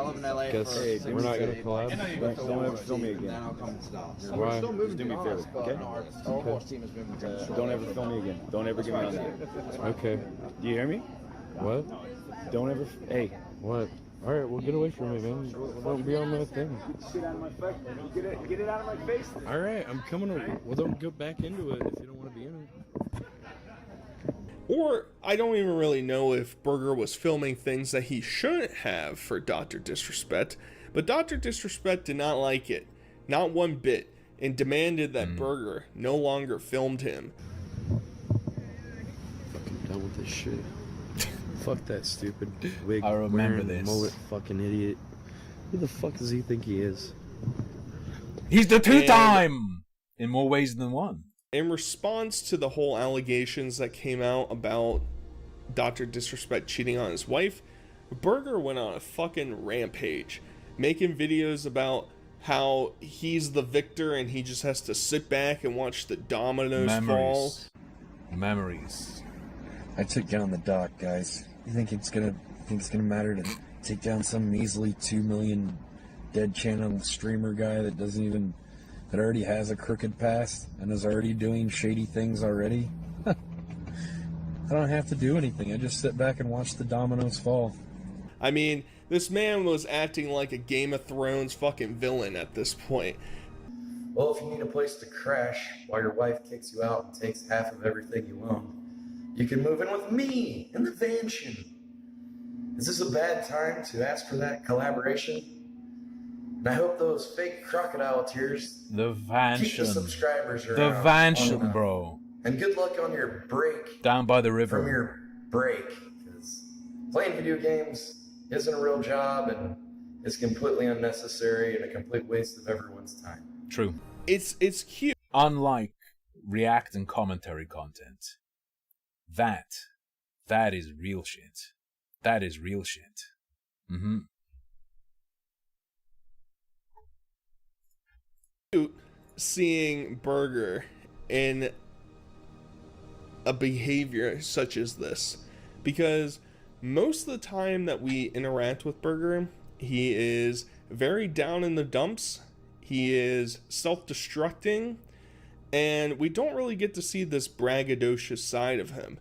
live in LA. Guess we're not gonna collab. Don't ever film me again. Why? Just do me a favor, okay? Don't ever film me again. Don't ever get me on there. Okay. Do you hear me? What? Don't ever. Hey. What? All right, well, get away from me, man. Don't be on my thing. Get out of my face. Get it out of my face. All right, I'm coming over. Well, don't go back into it if you don't want to be in it. Or I don't even really know if Burger was filming things that he shouldn't have for Dr. Disrespect, but Dr. Disrespect did not like it, not one bit, and demanded that Burger no longer filmed him. Fucking done with this shit. Fuck that stupid wig I remember wearing this. mullet fucking idiot. Who the fuck does he think he is? He's the two-time! In more ways than one. In response to the whole allegations that came out about Dr. Disrespect cheating on his wife, Burger went on a fucking rampage, making videos about how he's the victor and he just has to sit back and watch the dominoes fall. Memories. I took down the doc, guys. You think it's gonna matter to take down some measly 2 million dead channel streamer guy that already has a crooked past and is already doing shady things already? I don't have to do anything. I just sit back and watch the dominoes fall. I mean, this man was acting like a Game of Thrones fucking villain at this point. Well, if you need a place to crash while your wife kicks you out and takes half of everything you own, you can move in with me in the Vansion. Is this a bad time to ask for that collaboration? And I hope those fake crocodile tears The keep the Vansion. subscribers The around. Vansion, bro. And good luck on your break Down by the river. from your break, because playing video games isn't a real job and it's completely unnecessary and a complete waste of everyone's time. True. It's cute. Unlike react and commentary content, that is real shit. That is real shit. Mm-hmm. Seeing Burger in a behavior such as this, because most of the time that we interact with Burger, he is very down in the dumps, he is self-destructing, and we don't really get to see this braggadocious side of him.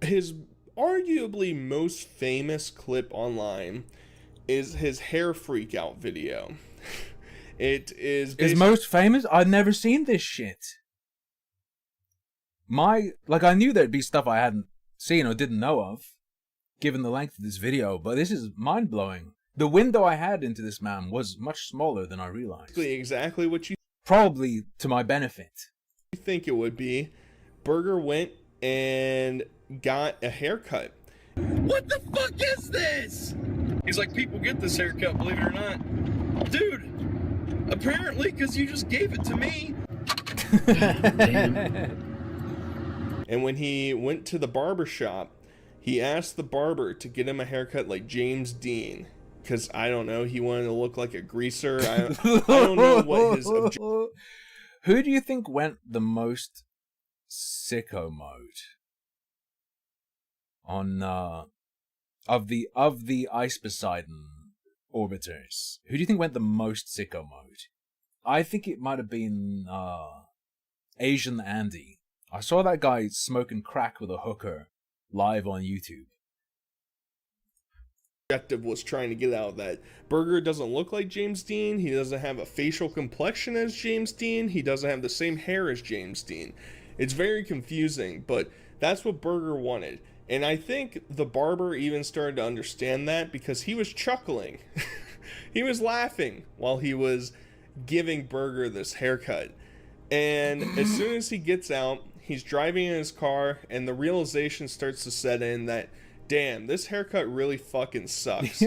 His arguably most famous clip online is his hair freak out video. It is His most famous? I've never seen this shit. I knew there'd be stuff I hadn't seen or didn't know of, given the length of this video, but this is mind-blowing. The window I had into this man was much smaller than I realized. Exactly what you probably to my benefit. You think it would be. Burger went and got a haircut. What the fuck is this? He's like, people get this haircut, believe it or not. Dude, apparently, because you just gave it to me. And when he went to the barber shop, he asked the barber to get him a haircut like James Dean. Because, I don't know, he wanted to look like a greaser. I don't know what his Who do you think went the most sicko mode on of the Ice Poseidon orbiters? Who do you think went the most sicko mode? I think it might have been Asian Andy. I saw that guy smoking crack with a hooker live on YouTube. Objective was trying to get out of that. Burger doesn't look like James Dean. He doesn't have a facial complexion as James Dean. He doesn't have the same hair as James Dean. It's very confusing, but that's what Burger wanted. And I think the barber even started to understand that because he was chuckling. He was laughing while he was giving Burger this haircut. And as soon as he gets out, he's driving in his car, and the realization starts to set in that, damn, this haircut really fucking sucks.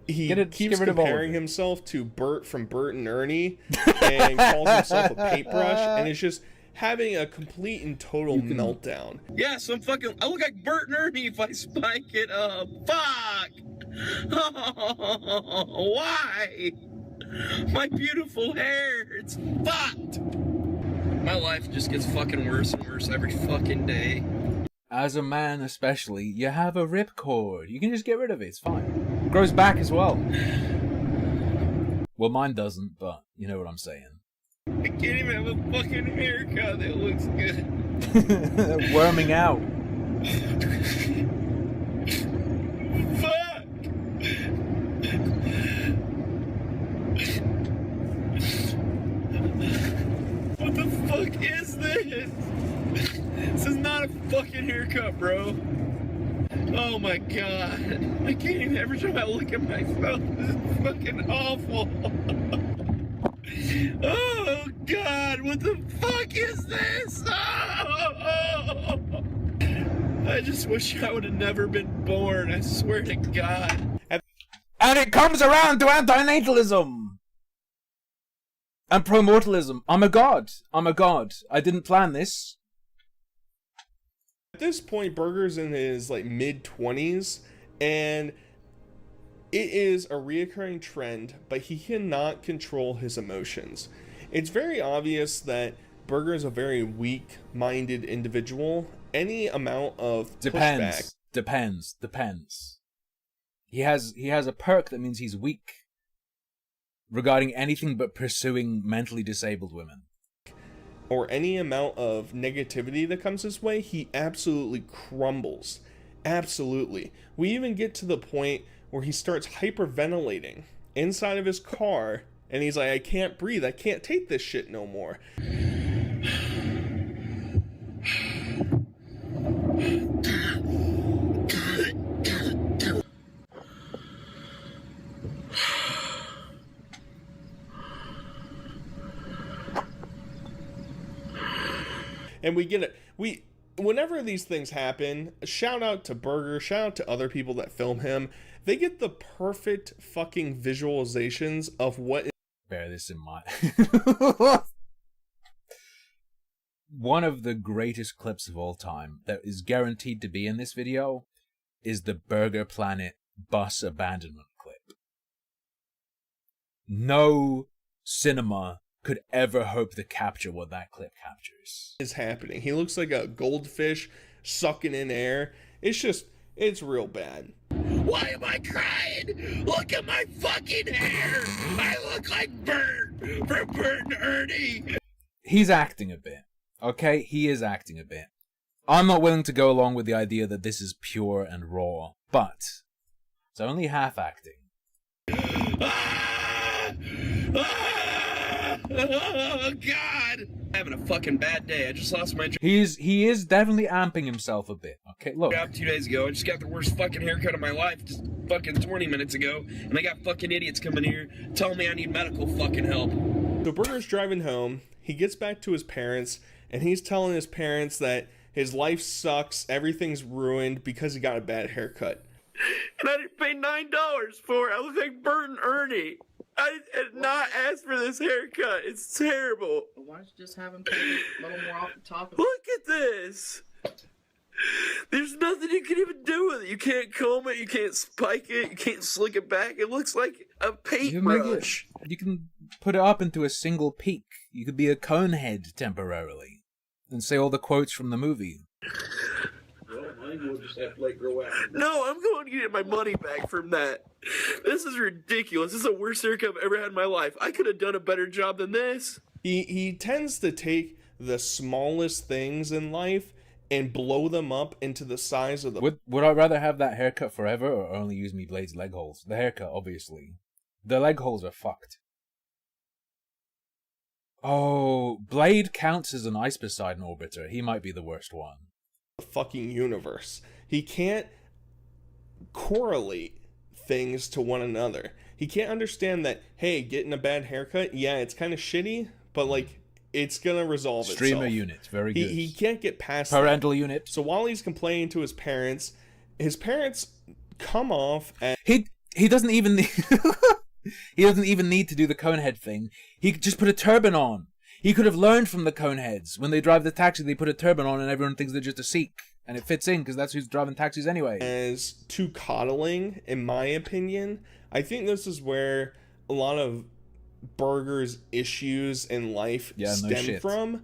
He keeps comparing himself to Bert from Bert and Ernie and calls himself a paintbrush, and it's just having a complete and total meltdown. Yeah, so I look like Bert and Ernie if I spike it up. Fuck! Oh, why? My beautiful hair, it's fucked! My life just gets fucking worse and worse every fucking day. As a man especially, you have a ripcord. You can just get rid of it, it's fine. Grows back as well. Well, mine doesn't, but you know what I'm saying. I can't even have a fucking haircut that looks good. Worming out. Fuck! What the fuck is this? This is not a fucking haircut, bro. Oh my god. I can't even, every time I look at myself, this is fucking awful. Oh god, what the fuck is this? Oh. I just wish I would have never been born, I swear to god. And it comes around to antinatalism! And promortalism. I'm a god. I'm a god. I didn't plan this. At this point, Burger's in his mid-20s, and it is a reoccurring trend, but he cannot control his emotions. It's very obvious that Burger is a very weak-minded individual. Any amount of pushback... Depends. He has a perk that means he's weak regarding anything but pursuing mentally disabled women. Or any amount of negativity that comes his way, he absolutely crumbles. Absolutely. We even get to the point where he starts hyperventilating inside of his car, and he's like, I can't breathe, I can't take this shit no more. And we get it. Whenever these things happen, shout out to Burger, shout out to other people that film him. They get the perfect fucking visualizations of what... Bear this in mind. One of the greatest clips of all time that is guaranteed to be in this video is the Burger Planet bus abandonment clip. No cinema could ever hope to capture what that clip captures. Is happening. He looks like a goldfish sucking in air. It's real bad. Why am I crying? Look at my fucking hair! I look like Bert from Bert and Ernie! He's acting a bit. Okay? He is acting a bit. I'm not willing to go along with the idea that this is pure and raw, but it's only half acting. Oh god! I'm having a fucking bad day. I just lost my job. He is definitely amping himself a bit. Okay, look. 2 days ago. I just got the worst fucking haircut of my life just fucking 20 minutes ago. And I got fucking idiots coming here telling me I need medical fucking help. So Burger's driving home. He gets back to his parents, and he's telling his parents that his life sucks, everything's ruined because he got a bad haircut. And I didn't pay $9 for it. I look like Bert and Ernie. I did not ask for this haircut. It's terrible. Why don't you just have him take a little more off the top of it? Look at this. There's nothing you can even do with it. You can't comb it. You can't spike it. You can't slick it back. It looks like a paintbrush. You can put it up into a single peak. You could be a conehead temporarily and say all the quotes from the movie. Well, I think we'll just have to let it grow out. No, I'm going to get my money back from that. This is ridiculous. This is the worst haircut I've ever had in my life. I could have done a better job than this. He tends to take the smallest things in life and blow them up into the size of the... Would I rather have that haircut forever or only use me Blade's leg holes? The haircut, obviously. The leg holes are fucked. Oh, Blade counts as an Ice Poseidon orbiter. He might be the worst one. The fucking universe. He can't correlate things to one another. He can't understand that, hey, getting a bad haircut, yeah, it's kind of shitty, but like, it's gonna resolve itself. Streamer unit, very good. He can't get past parental that. Unit. So while he's complaining to his parents come off as... He doesn't even need... He doesn't even need to do the conehead thing. He could just put a turban on. He could have learned from the coneheads. When they drive the taxi, they put a turban on and everyone thinks they're just a Sikh. And it fits in because that's who's driving taxis anyway. As too coddling, in my opinion. I think this is where a lot of Burger's issues in life stem from.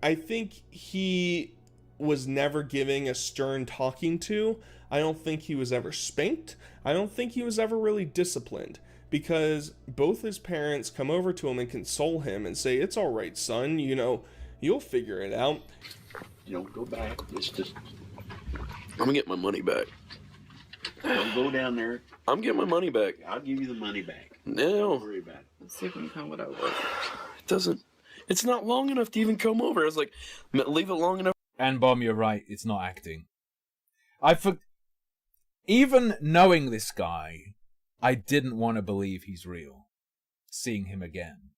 I think he was never giving a stern talking to. I don't think he was ever spanked. I don't think he was ever really disciplined. Because both his parents come over to him and console him and say, it's all right, son, you know, you'll figure it out. You don't go back. It's just, I'm gonna get my money back. Don't go down there. I'm getting my money back. I'll give you the money back. No. Don't worry about it. Let's see if we can come with over. It doesn't, it's not long enough to even come over. I was like, leave it long enough. And Bomb, you're right, it's not acting. Even knowing this guy, I didn't want to believe he's real. Seeing him again.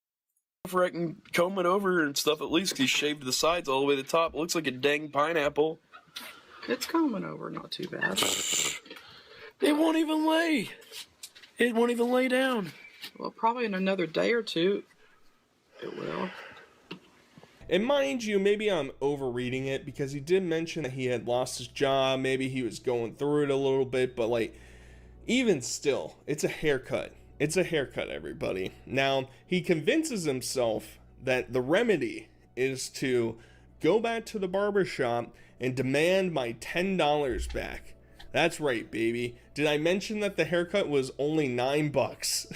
I can comb it over and stuff at least. He shaved the sides all the way to the top. It looks like a dang pineapple. It's combing over, not too bad. It won't even lay. It won't even lay down. Well, probably in another day or two, it will. And mind you, maybe I'm overreading it because he did mention that he had lost his job. Maybe he was going through it a little bit, but like, even still, it's a haircut. It's a haircut, everybody. Now, he convinces himself that the remedy is to go back to the barbershop and demand my $10 back. That's right, baby. Did I mention that the haircut was only $9?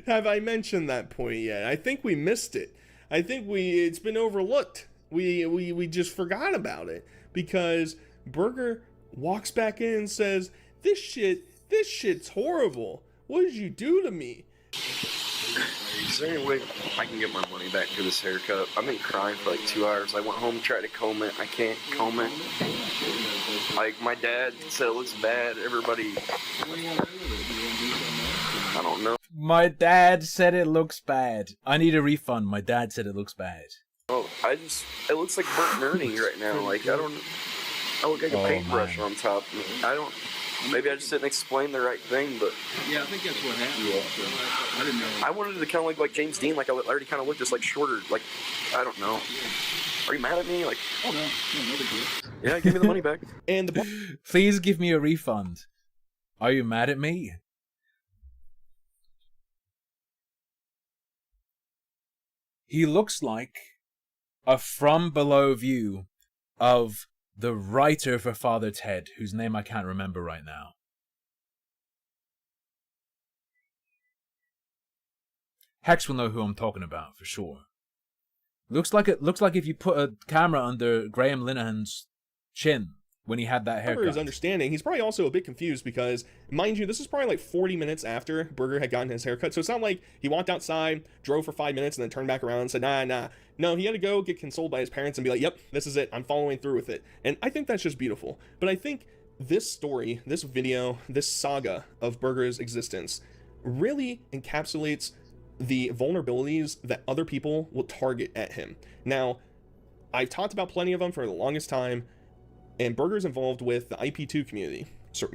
Have I mentioned that point yet? I think we missed it. I think it's been overlooked. We just forgot about it because Burger walks back in and says, This shit's horrible. What did you do to me? Is there any way I can get my money back for this haircut? I've been crying for like 2 hours. I went home and tried to comb it. I can't comb it. Like, my dad said it looks bad. Everybody... I don't know. My dad said it looks bad. I need a refund. My dad said it looks bad. Oh, it looks like Bert and Ernie right now. Like, I look like a paintbrush on top. Maybe I just didn't explain the right thing, but... Yeah, I think that's what happened. Yeah. I didn't know. I wanted to kind of look like James Dean, like I already kind of looked just like shorter, like, I don't know. Are you mad at me? Like, oh, no big deal. Yeah, give me the money back. And please give me a refund. Are you mad at me? He looks like a from below view of the writer for Father Ted, whose name I can't remember right now. Hex will know who I'm talking about for sure. Looks like if you put a camera under Graham Linehan's chin when he had that haircut. His understanding, he's probably also a bit confused because, mind you, this is probably like 40 minutes after Burger had gotten his haircut. So it's not like he walked outside, drove for 5 minutes, and then turned back around and said, nah. No, he had to go get consoled by his parents and be like, yep, this is it. I'm following through with it. And I think that's just beautiful. But I think this story, this video, this saga of Burger's existence really encapsulates the vulnerabilities that other people will target at him. Now, I've talked about plenty of them for the longest time, and Burger's involved with the IP2 community.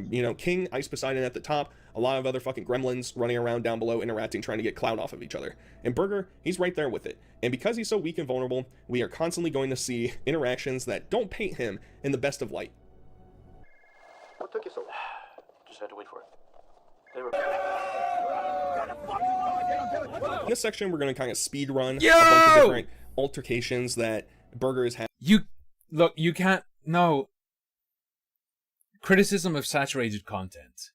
you know, King, Ice Poseidon at the top, a lot of other fucking gremlins running around down below, interacting, trying to get clout off of each other. And Burger, he's right there with it. And because he's so weak and vulnerable, we are constantly going to see interactions that don't paint him in the best of light. What took you so long? Just had to wait for it. In this section, we're going to kind of speed run a bunch of different altercations that Burger has had. You can't. No. Criticism of saturated content.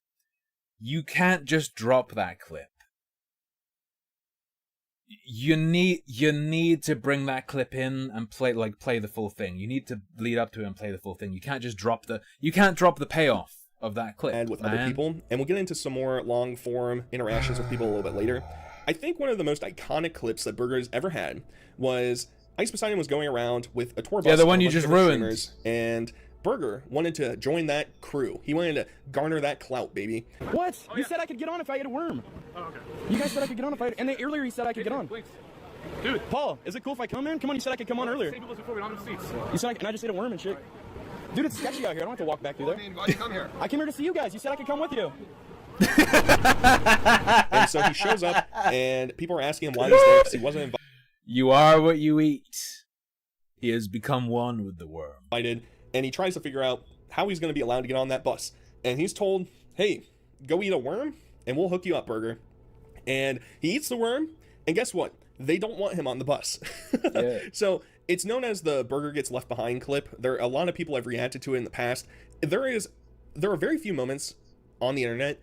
You can't just drop that clip. You need to bring that clip in and play the full thing. You need to lead up to it and play the full thing. You can't just drop the payoff of that clip with other people, and we'll get into some more long form interactions with people a little bit later. I think one of the most iconic clips that Burger has ever had was Ice Poseidon was going around with a tour bus. Yeah, the one you just ruined. And Burger wanted to join that crew. He wanted to garner that clout, baby. What? You said I could get on if I ate a worm. Oh, okay. You guys said I could get on if I ate, and then earlier you said I could get on. Dude, Paul, is it cool if I come in? Come on, you said I could come on earlier. You said and I just ate a worm and shit. Dude, it's sketchy out here. I don't have to walk back through there. Why'd you come here? I came here to see you guys. You said I could come with you. And so he shows up, and people are asking him why he's there because he wasn't invited. You are what you eat. He has become one with the worm. And he tries to figure out how he's going to be allowed to get on that bus. And he's told, hey, go eat a worm, and we'll hook you up, Burger. And he eats the worm, and guess what? They don't want him on the bus. Yeah. So it's known as the Burger Gets Left Behind clip. A lot of people have reacted to it in the past. There are very few moments on the internet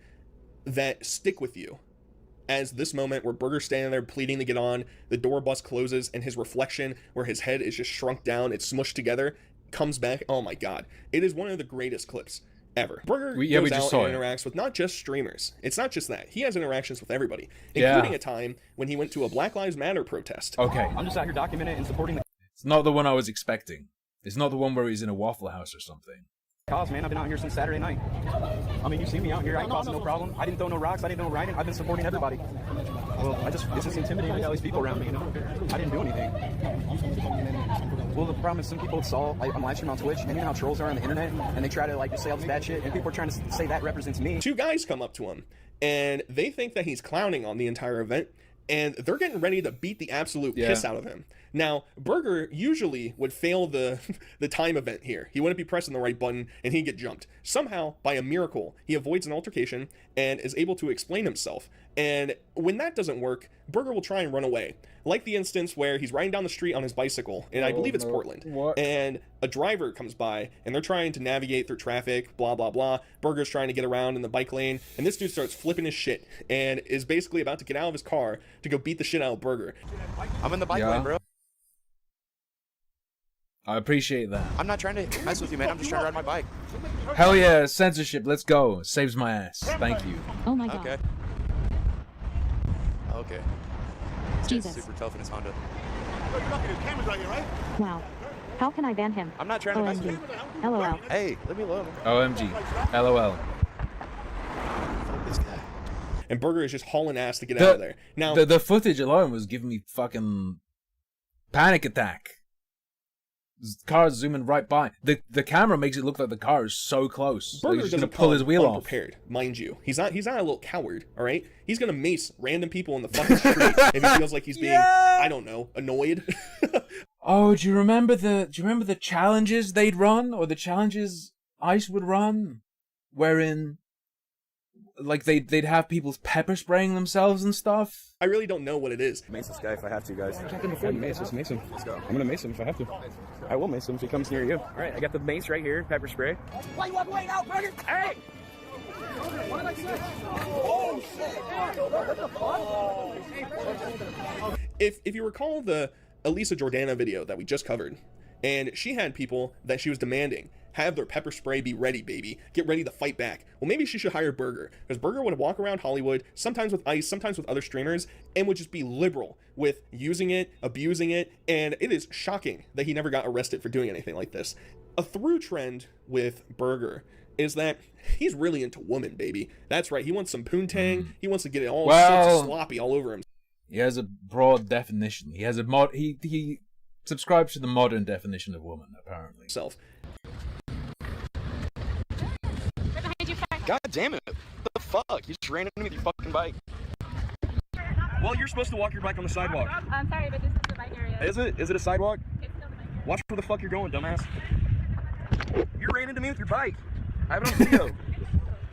that stick with you as this moment where Burger's standing there pleading to get on, the door bus closes, and his reflection, where his head is just shrunk down, it's smushed together, comes back. Oh my god. It is one of the greatest clips ever. Burger goes out and interacts with not just streamers. It's not just that. He has interactions with everybody, including a time when he went to a Black Lives Matter protest. Okay. I'm just out here documenting and supporting the It's not the one I was expecting. It's not the one where he's in a Waffle House or something. cause, man. I've been out here since Saturday night. I mean, you see me out here. I ain't causing no problem. I didn't throw no rocks. I didn't do no rioting. I've been supporting everybody. Well, it's just intimidating to all these people around me, you know? I didn't do anything. Well, the problem is some people saw I'm live streaming on Twitch, and you know how trolls are on the internet, and they try to like just say all this bad shit, and people are trying to say that represents me. Two guys come up to him, and they think that he's clowning on the entire event, and they're getting ready to beat the absolute piss out of him. Now, Burger usually would fail the time event here. He wouldn't be pressing the right button, and he'd get jumped. Somehow, by a miracle, he avoids an altercation and is able to explain himself. And when that doesn't work, Burger will try and run away. Like the instance where he's riding down the street on his bicycle, and I believe it's Portland. And a driver comes by, and they're trying to navigate through traffic, blah, blah, blah. Burger's trying to get around in the bike lane, and this dude starts flipping his shit, and is basically about to get out of his car to go beat the shit out of Burger. I'm in the bike lane, bro. I appreciate that. I'm not trying to mess with you, man. I'm just trying to ride my bike. Hell yeah, censorship. Let's go. It saves my ass. Thank you. Oh my god. Okay. Okay. Jesus. Super tough in his Honda. Wow. How can I ban him? I'm not trying to mess with you. LOL. Hey, let me alone. OMG. LOL. This guy. And Burger is just hauling ass to get out of there. Now, the footage alone was giving me fucking panic attack. Car's zooming right by. The camera makes it look like the car is so close. Burger Like he's gonna doesn't pull his wheel off. unprepared, mind you. He's not a little coward, all right? He's gonna mace random people in the fucking street if he feels like he's being, I don't know, annoyed. Oh, do you remember the challenges they'd run, or the challenges Ice would run, wherein like they'd have people pepper spraying themselves and stuff? I really don't know what it is. Mace this guy if I have to, guys. Yeah, mace, just mace him. Let's go. I'm gonna mace him if I have to. I will mace him if he comes near you. All right, I got the mace right here, pepper spray. Why you walk away now, Burger? Hey! What did I say? Oh shit! If you recall the Elisa Jordana video that we just covered, and she had people that she was demanding have their pepper spray be ready, baby. Get ready to fight back. Well, maybe she should hire Burger, because Burger would walk around Hollywood, sometimes with Ice, sometimes with other streamers, and would just be liberal with using it, abusing it, and it is shocking that he never got arrested for doing anything like this. A through trend with Burger is that he's really into women, baby. That's right, he wants some poontang, he wants to get it all sorts of sloppy all over him. He has a broad definition. He has a he subscribes to the modern definition of woman, apparently. Self. God damn it. What the fuck? You just ran into me with your fucking bike. Well, you're supposed to walk your bike on the sidewalk. I'm sorry, but this is the bike area. Is it? Is it a sidewalk? It's still the bike area. Watch where the fuck you're going, dumbass. You ran into me with your bike. I have it on video. Get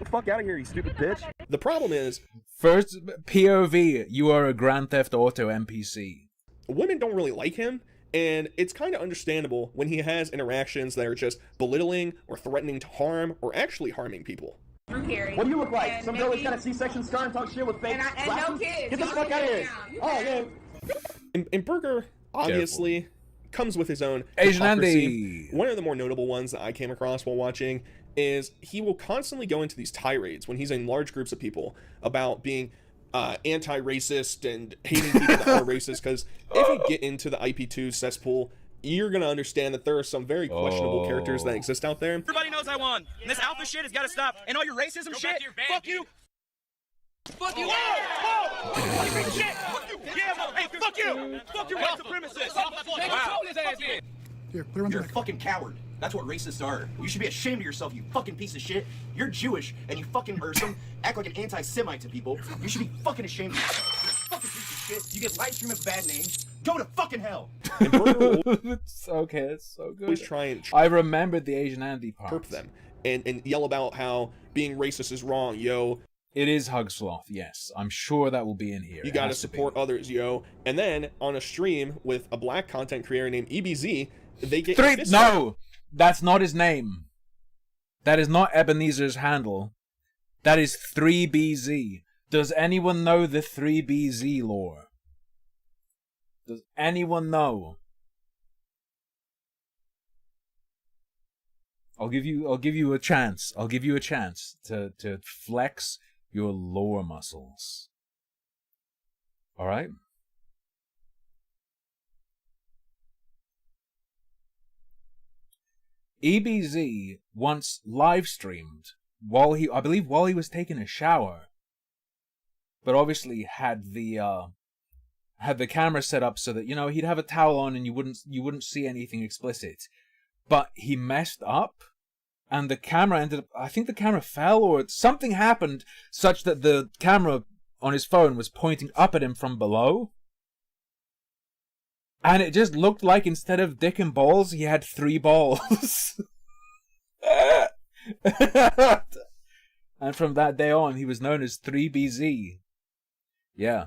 the fuck out of here, you stupid bitch. The problem is, first POV, you are a Grand Theft Auto NPC. Women don't really like him, and it's kind of understandable when he has interactions that are just belittling or threatening to harm or actually harming people. What do you look like? Some girl that's got a C-section scar and talk shit with fake glasses? no kids. Get the fuck out of here. Oh, man. And Burger, obviously, comes with his own Asian hypocrisy. Andy. One of the more notable ones that I came across while watching is he will constantly go into these tirades when he's in large groups of people about being anti-racist and hating people that are racist, because if you get into the IP2 cesspool, you're going to understand that there are some very questionable characters that exist out there. Everybody knows I won. And this alpha shit has got to stop. And all your racism shit, fuck you. Fuck you! Whoa! Fuck shit! Fuck you! Yeah, hey, fuck you! Fuck your white supremacists! Wow. Here, put her on You're a the fucking coward. That's what racists are. You should be ashamed of yourself, you fucking piece of shit. You're Jewish, and you fucking act like an anti-Semite to people. You should be fucking ashamed of yourself. You're a fucking piece of shit. You get live stream of bad names. Go to fucking hell. It's okay, it's so good. Always try and I remembered the Asian Andy part. chirp them and yell about how being racist is wrong, yo. It is Hug Sloth, yes. I'm sure that will be in here. You It gotta has to be. support others, yo. And then on a stream with a black content creator named EBZ, they get No! That's not his name. That is not Ebenezer's handle. That is 3BZ. Does anyone know the 3BZ lore? Does anyone know? I'll give you a chance. I'll give you a chance to flex your lore muscles. All right? EBZ once live streamed while he was taking a shower, but obviously had the camera set up so that, you know, he'd have a towel on and you wouldn't see anything explicit. But he messed up, and the camera ended up, I think the camera fell or something happened such that the camera on his phone was pointing up at him from below. And it just looked like instead of dick and balls, he had 3 balls. And from that day on, he was known as 3BZ. Yeah.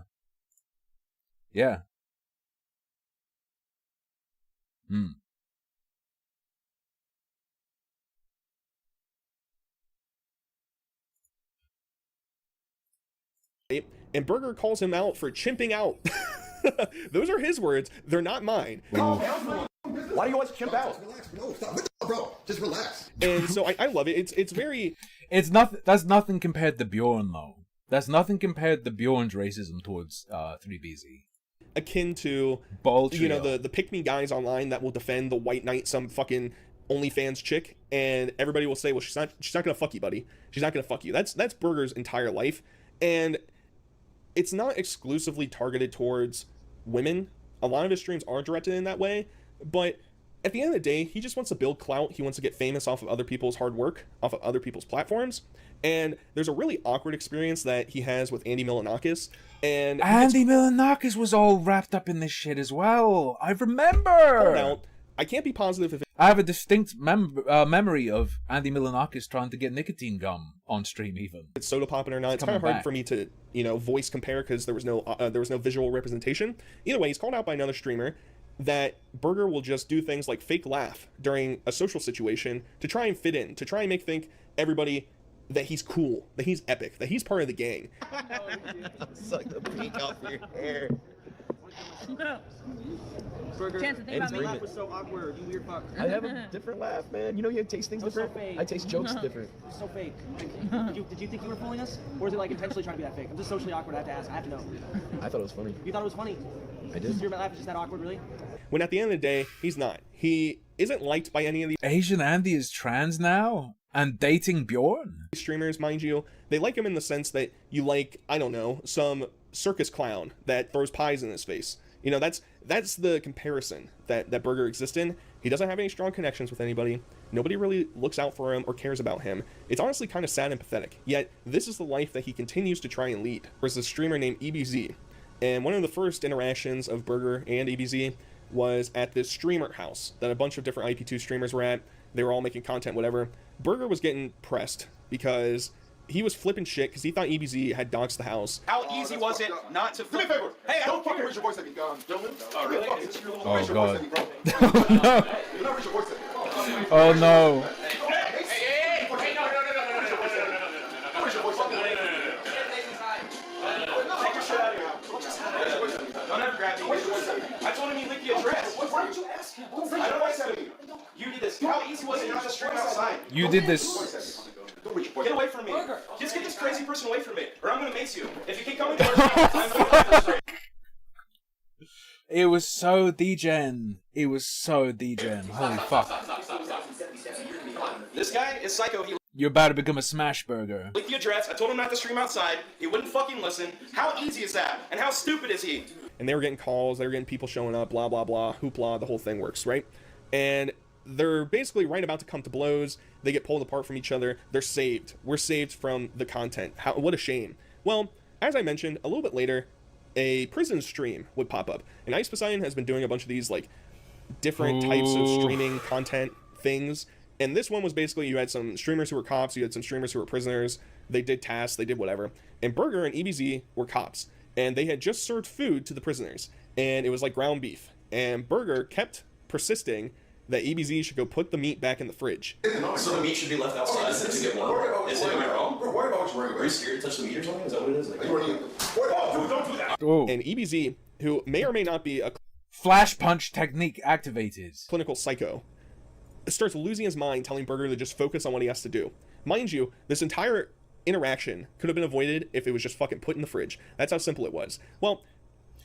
Yeah. And Burger calls him out for chimping out. Those are his words. They're not mine. Why do you always chimp out? No, stop. Bro, just relax. And so I love it. It's very... That's nothing compared to Bjorn, though. That's nothing compared to Bjorn's racism towards 3BZ. Akin to, you know, the pick-me guys online that will defend the white knight, some fucking OnlyFans chick, and everybody will say, well, she's not gonna fuck you, buddy. She's not gonna fuck you. That's Burger's entire life. And it's not exclusively targeted towards women. A lot of his streams are directed in that way, but at the end of the day, he just wants to build clout. He wants to get famous off of other people's hard work, off of other people's platforms. And there's a really awkward experience that he has with Andy Milonakis. And Andy Milonakis was all wrapped up in this shit as well. I remember. Now, I can't be positive if I have a distinct memory of Andy Milonakis trying to get nicotine gum on stream. Even it's soda popping or not, it's kind of hard for me to, you know, voice compare because there was no visual representation. Either way, he's called out by another streamer that Burger will just do things like fake laugh during a social situation to try and fit in, to try and make think everybody that he's cool, that he's epic, that he's part of the gang. Suck the peak off your hair. Burger. Chance, the thing about me laugh was so awkward, you weird fuck. I have a different laugh, man. You know, you taste things different. So fake. I taste jokes different. It's so fake. Did you think you were fooling us? Or is it like intentionally trying to be that fake? I'm just socially awkward, I have to ask. I have to know. I thought it was funny. You thought it was funny? I did. Your laugh is just that awkward, really? When at the end of the day, he's not. He isn't liked by any of these Asian Andy is trans now and dating Bjorn. Streamers, mind you, they like him in the sense that you like, I don't know, some circus clown that throws pies in his face. You know, that's the comparison that Burger exists in. He doesn't have any strong connections with anybody. Nobody really looks out for him or cares about him. It's honestly kind of sad and pathetic. Yet, this is the life that he continues to try and lead. There's a streamer named EBZ. And one of the first interactions of Burger and EBZ was at this streamer house that a bunch of different IP2 streamers were at. They were all making content, whatever. Burger was getting pressed because he was flipping shit because he thought EBZ had doxed the house. How easy was it not to flip? Hey, I don't fucking raise your voice at me, gentlemen. Oh, really? Is this your little Oh, God. Oh, no. Do not raise your voice at me. Oh, no. Hey, no. Don't raise your voice at me. Take your shit out of here. Don't ever grab me. I told him he licked the address. Why did you ask him? I don't know what's happening. You did this. How easy was it not to stream outside? You did this. Get away from me. Just get this crazy person away from me, or I'm gonna mace you. If you keep coming close, I'm gonna demonstrate. It was so degen. It was so degen. Holy fuck. This guy is psycho. He You're about to become a smash burger. licked the address. I told him not to stream outside. He wouldn't fucking listen. How easy is that? And how stupid is he? And they were getting calls, they were getting people showing up, blah, blah, blah, hoopla, the whole thing works, right? And they're basically right about to come to blows. They get pulled apart from each other. They're saved. We're saved from the content. What a shame. Well, as I mentioned, a little bit later, a prison stream would pop up. And Ice Poseidon has been doing a bunch of these, like, different types of streaming content things. And this one was basically, you had some streamers who were cops, you had some streamers who were prisoners. They did tasks, they did whatever. And Burger and EBZ were cops. And they had just served food to the prisoners. And it was like ground beef. And Burger kept persisting that EBZ should go put the meat back in the fridge. So the meat should be left outside to get warm. Is it, am I wrong? Are you scared to touch the meat or something? Is that what it is? Like, don't do that. And EBZ, who may or may not be a flash punch technique activated, clinical psycho, starts losing his mind, telling Burger to just focus on what he has to do. Mind you, this entire interaction could have been avoided if it was just fucking put in the fridge. That's how simple it was. Well,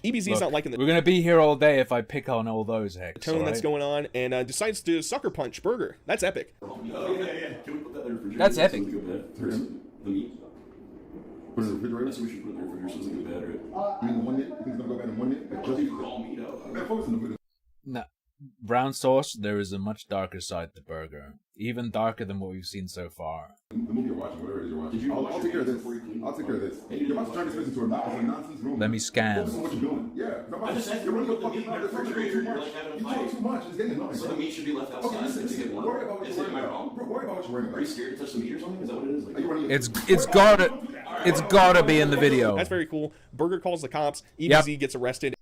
EBZ's not liking the we're gonna be here all day if I pick on all those hecks. tone that's going on, and decides to sucker punch Burger. That's epic. Oh, yeah. Can we put that in the refrigerator? That's epic. The meat? Put it in the refrigerator? So we should put it in the refrigerator so it doesn't go bad, right? You mean the one minute? You think it's gonna go bad in 1 minute? Just leave raw meat out. Man, focus on the video. No. Brown sauce, there is a much darker side to Burger. Even darker than what we've seen so far. The movie you're watching, whatever it is you're watching. I'll take care of this. I'll take care of this. You're about to turn this into a nonsense room. Let me scan. Focus on what you're doing. Yeah. I just said, you're running the meat in the refrigerator, you're like having a fight. You talk too much. It's getting annoying. So the meat should be left outside to get warm. Worry about what you're worrying about. Worry about what you're worrying about. Are you scared to touch the meat or something? Is that what it is? Like, are you running? It's gotta be in the video. That's very cool. Burger calls the cops. EBZ gets arrested.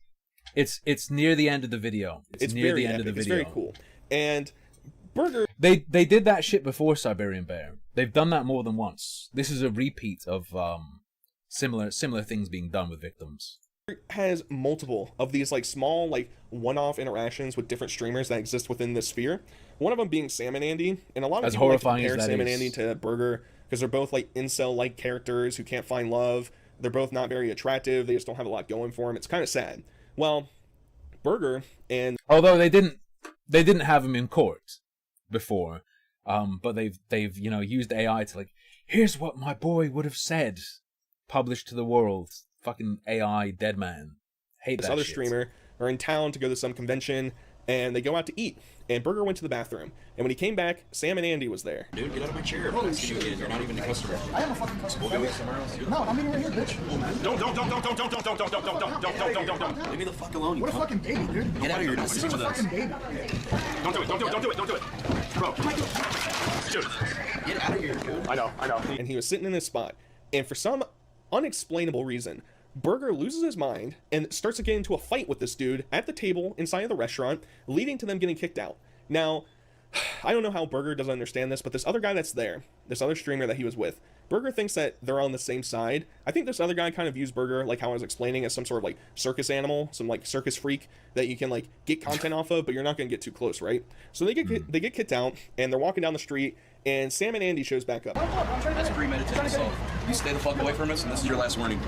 It's near the end of the video. It's near the end of the video. It's very cool. And Burger, they did that shit before Siberian Bear. They've done that more than once. This is a repeat of similar things being done with victims. Has multiple of these like small like one-off interactions with different streamers that exist within this sphere. One of them being Sam and Andy, and a lot of people like to compare Sam and Andy to Burger because they're both like incel-like characters who can't find love. They're both not very attractive. They just don't have a lot going for them. It's kind of sad. Well, Burger and although they didn't have him in court before, but they've used AI to like, here's what my boy would have said, published to the world. Fucking AI dead man. Hate this that other shit. streamer are in town to go to some convention, and they go out to eat. And Burger went to the bathroom, and when he came back, Sam and Andy was there. Dude, get out of my chair. I'm asking you again. You're not even a customer. I am a fucking customer. We'll go eat somewhere else. No, I'm eating right here, bitch. Don't. Leave me the fuck alone, you What a cunt. fucking baby, dude. Get out of here. Don't Such a fucking baby. Don't do it. Bro. Dude. Get out of here, dude. I know. And he was sitting in his spot, and for some unexplainable reason, Burger loses his mind and starts to get into a fight with this dude at the table inside of the restaurant, leading to them getting kicked out. Now, I don't know how Burger doesn't understand this, but this other guy that's there, this other streamer that he was with, Burger thinks that they're on the same side. I think this other guy kind of views Burger, like how I was explaining, as some sort of like circus animal, some like circus freak that you can like get content off of, but you're not going to get too close, right? So they get kicked out, and they're walking down the street, and Sam and Andy shows back up. That's premeditated assault. You stay the fuck away from us, and this is your last warning.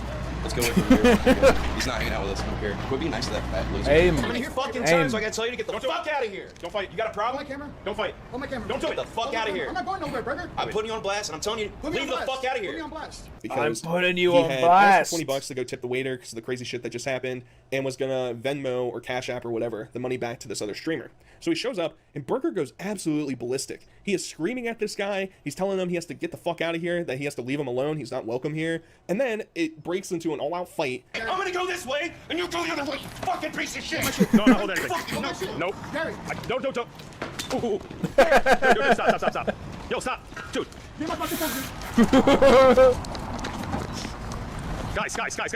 Let's go with him. He's not hanging out with us. I don't care. Quit being nice to that fat loser. Aim. How many fucking times do I gotta tell you to get the fuck out of here? Don't fight. You got a problem? On my camera. Don't fight. On my camera. Don't do it. The fuck out of here. I'm not going nowhere, Burger. I'm putting you on blast, and I'm telling you, leave the fuck out of here. Put me on blast. Because I'm putting you he on had blast. asked for $20 to go tip the waiter because of the crazy shit that just happened, and was gonna Venmo or Cash App or whatever the money back to this other streamer. So he shows up, and Burger goes absolutely ballistic. He is screaming at this guy. He's telling him he has to get the fuck out of here, that he has to leave him alone. He's not welcome here. And then it breaks into an all-out fight. I'm gonna go this way, and you go the other way, you fucking piece of shit. No, I'm not holding anything. Nope. Gary. Don't. Ooh. Dude, stop. Yo, stop. Dude. Give my fucking phone. Guys,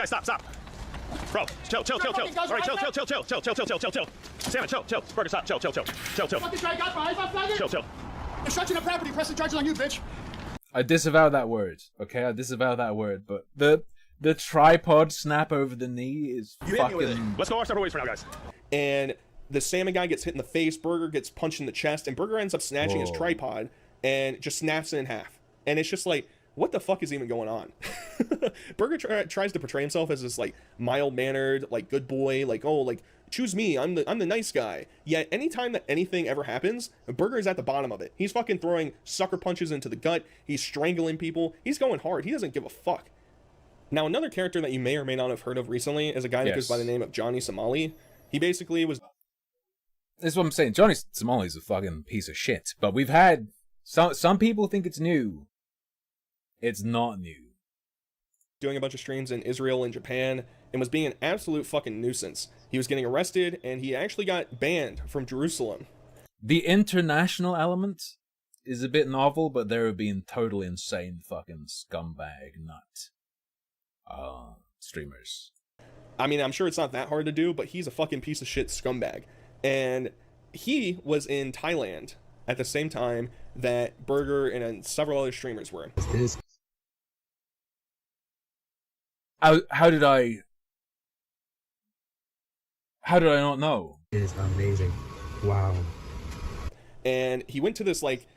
stop. Bro, chill. All right, chill. Salmon, chill. Burger, stop. Chill. Fucking try guys, my eyes on fire. Chill. Destruction of property. Pressing charges on you, bitch. I disavow that word. Okay, I disavow that word. But the tripod snap over the knee is fucking. Let's go our separate ways for now, guys. And the salmon guy gets hit in the face. Burger gets punched in the chest, and Burger ends up snatching his tripod and just snaps it in half. And it's just like, what the fuck is even going on? Burger tries to portray himself as this like mild-mannered, like good boy, like, oh, like choose me, I'm the nice guy. Yet anytime that anything ever happens, Burger is at the bottom of it. He's fucking throwing sucker punches into the gut. He's strangling people. He's going hard. He doesn't give a fuck. Now, another character that you may or may not have heard of recently is a guy that goes by the name of Johnny Somali. He basically was. This is what I'm saying. Johnny Somali's a fucking piece of shit. But we've had some people think it's new. It's not new. Doing a bunch of streams in Israel and Japan and was being an absolute fucking nuisance. He was getting arrested and he actually got banned from Jerusalem. The international element is a bit novel, but they're being totally insane fucking scumbag nut streamers. I mean, I'm sure it's not that hard to do, but he's a fucking piece of shit scumbag. And he was in Thailand at the same time that Burger and several other streamers were. How did I not know? It is amazing. Wow. And he went to this like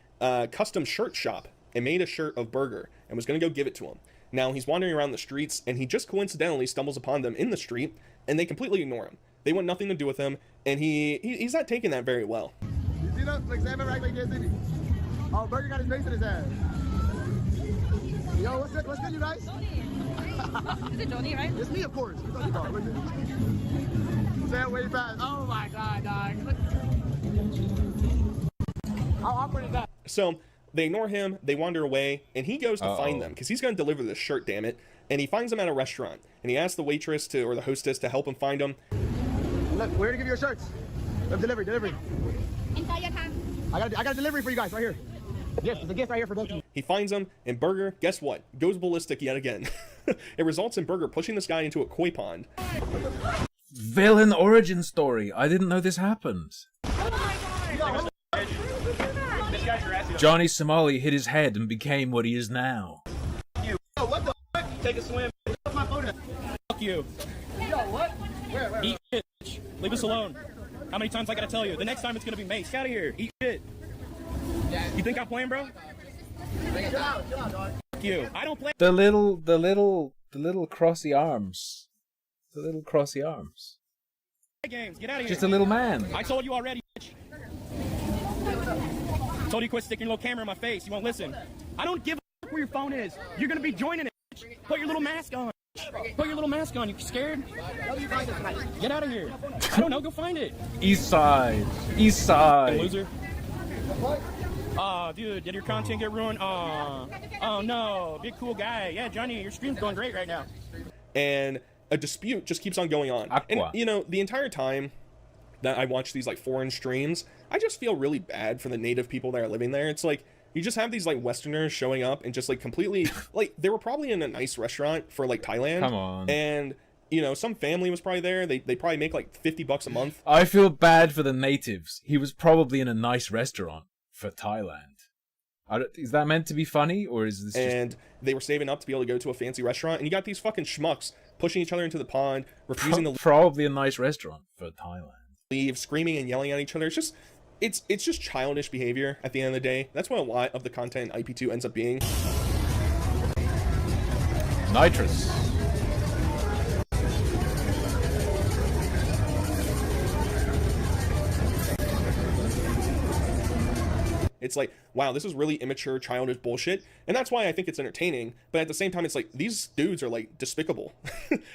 custom shirt shop and made a shirt of Burger and was going to go give it to him. Now he's wandering around the streets and he just coincidentally stumbles upon them in the street and they completely ignore him. They want nothing to do with him and he's not taking that very well. You see that? Like Salmon right like this, didn't he? Oh, Burger got his face in his ass. Yo, what's good, you guys? Is it Johnny, right? It's me, of course. What are you talking about? Say it way fast. Oh my god, dog. How awkward is that? So they ignore him, they wander away, and he goes to find them because he's going to deliver this shirt, damn it. And he finds them at a restaurant, and he asks the waitress or the hostess to help him find them. Look, we're gonna give you your shirts. Delivery. I got a delivery for you guys right here. Yes, it's a gift right here for both of you. He finds him, and Burger, guess what? Goes ballistic yet again. It results in Burger pushing this guy into a koi pond. Villain origin story. I didn't know this happened. Johnny Somali hit his head and became what he is now. Yo, what the fuck? Take a swim. What's my phone? Fuck you. Yo, what? Where? Eat shit. Leave us alone. How many times I gotta tell you? The next time it's gonna be mace. Get out of here. Eat shit. You think I'm playing, bro? Chill out, dog. Fuck you. I don't play. The little crossy arms. The little crossy arms. Games. Get out of here. Just a little man. I told you already, bitch. Told you quit sticking your little camera in my face. You won't listen. I don't give a fuck where your phone is. You're gonna be joining it, bitch. Put your little mask on. Put your little mask on. You scared? Get out of here. I don't know. Go find it. East side. East side. Loser. Oh, dude, did your content get ruined? Oh no, big cool guy. Yeah, Johnny, your stream's going great right now. And a dispute just keeps on going on. And, you know, the entire time that I watch these, like, foreign streams, I just feel really bad for the native people that are living there. It's like, you just have these, like, Westerners showing up and just, like, completely... like, they were probably in a nice restaurant for, like, Thailand. Come on. And... you know, some family was probably there. They probably make like $50 a month. I feel bad for the natives. He was probably in a nice restaurant for Thailand. Is that meant to be funny, or is this And they were saving up to be able to go to a fancy restaurant, and you got these fucking schmucks pushing each other into the pond, refusing to probably a nice restaurant for Thailand. Leave, screaming and yelling at each other. It's just childish behavior at the end of the day. That's what a lot of the content in IP2 ends up being. Nitrous. It's like, wow, this is really immature, childish bullshit. And that's why I think it's entertaining. But at the same time, it's like, these dudes are like despicable.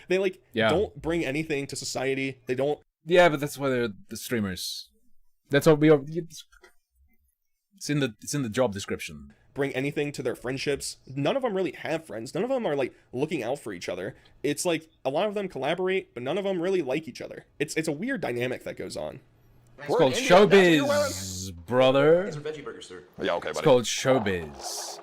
They like don't bring anything to society. They don't. Yeah, but that's why they're the streamers. That's what we are. It's in the job description. Bring anything to their friendships. None of them really have friends. None of them are like looking out for each other. It's like a lot of them collaborate, but none of them really like each other. It's a weird dynamic that goes on. It's called showbiz, brother. These are veggie burgers, sir. Yeah, okay, buddy. It's called showbiz.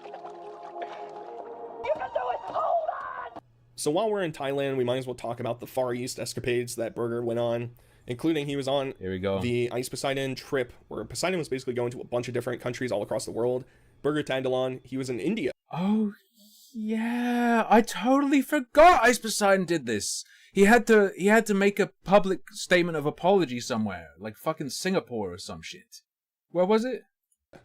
So while we're in Thailand, we might as well talk about the Far East escapades that Burger went on, including he was on the Ice Poseidon trip, where Poseidon was basically going to a bunch of different countries all across the world. Burger tagged along. He was in India. Oh, yeah. I totally forgot Ice Poseidon did this. He had to make a public statement of apology somewhere, like fucking Singapore or some shit. Where was it?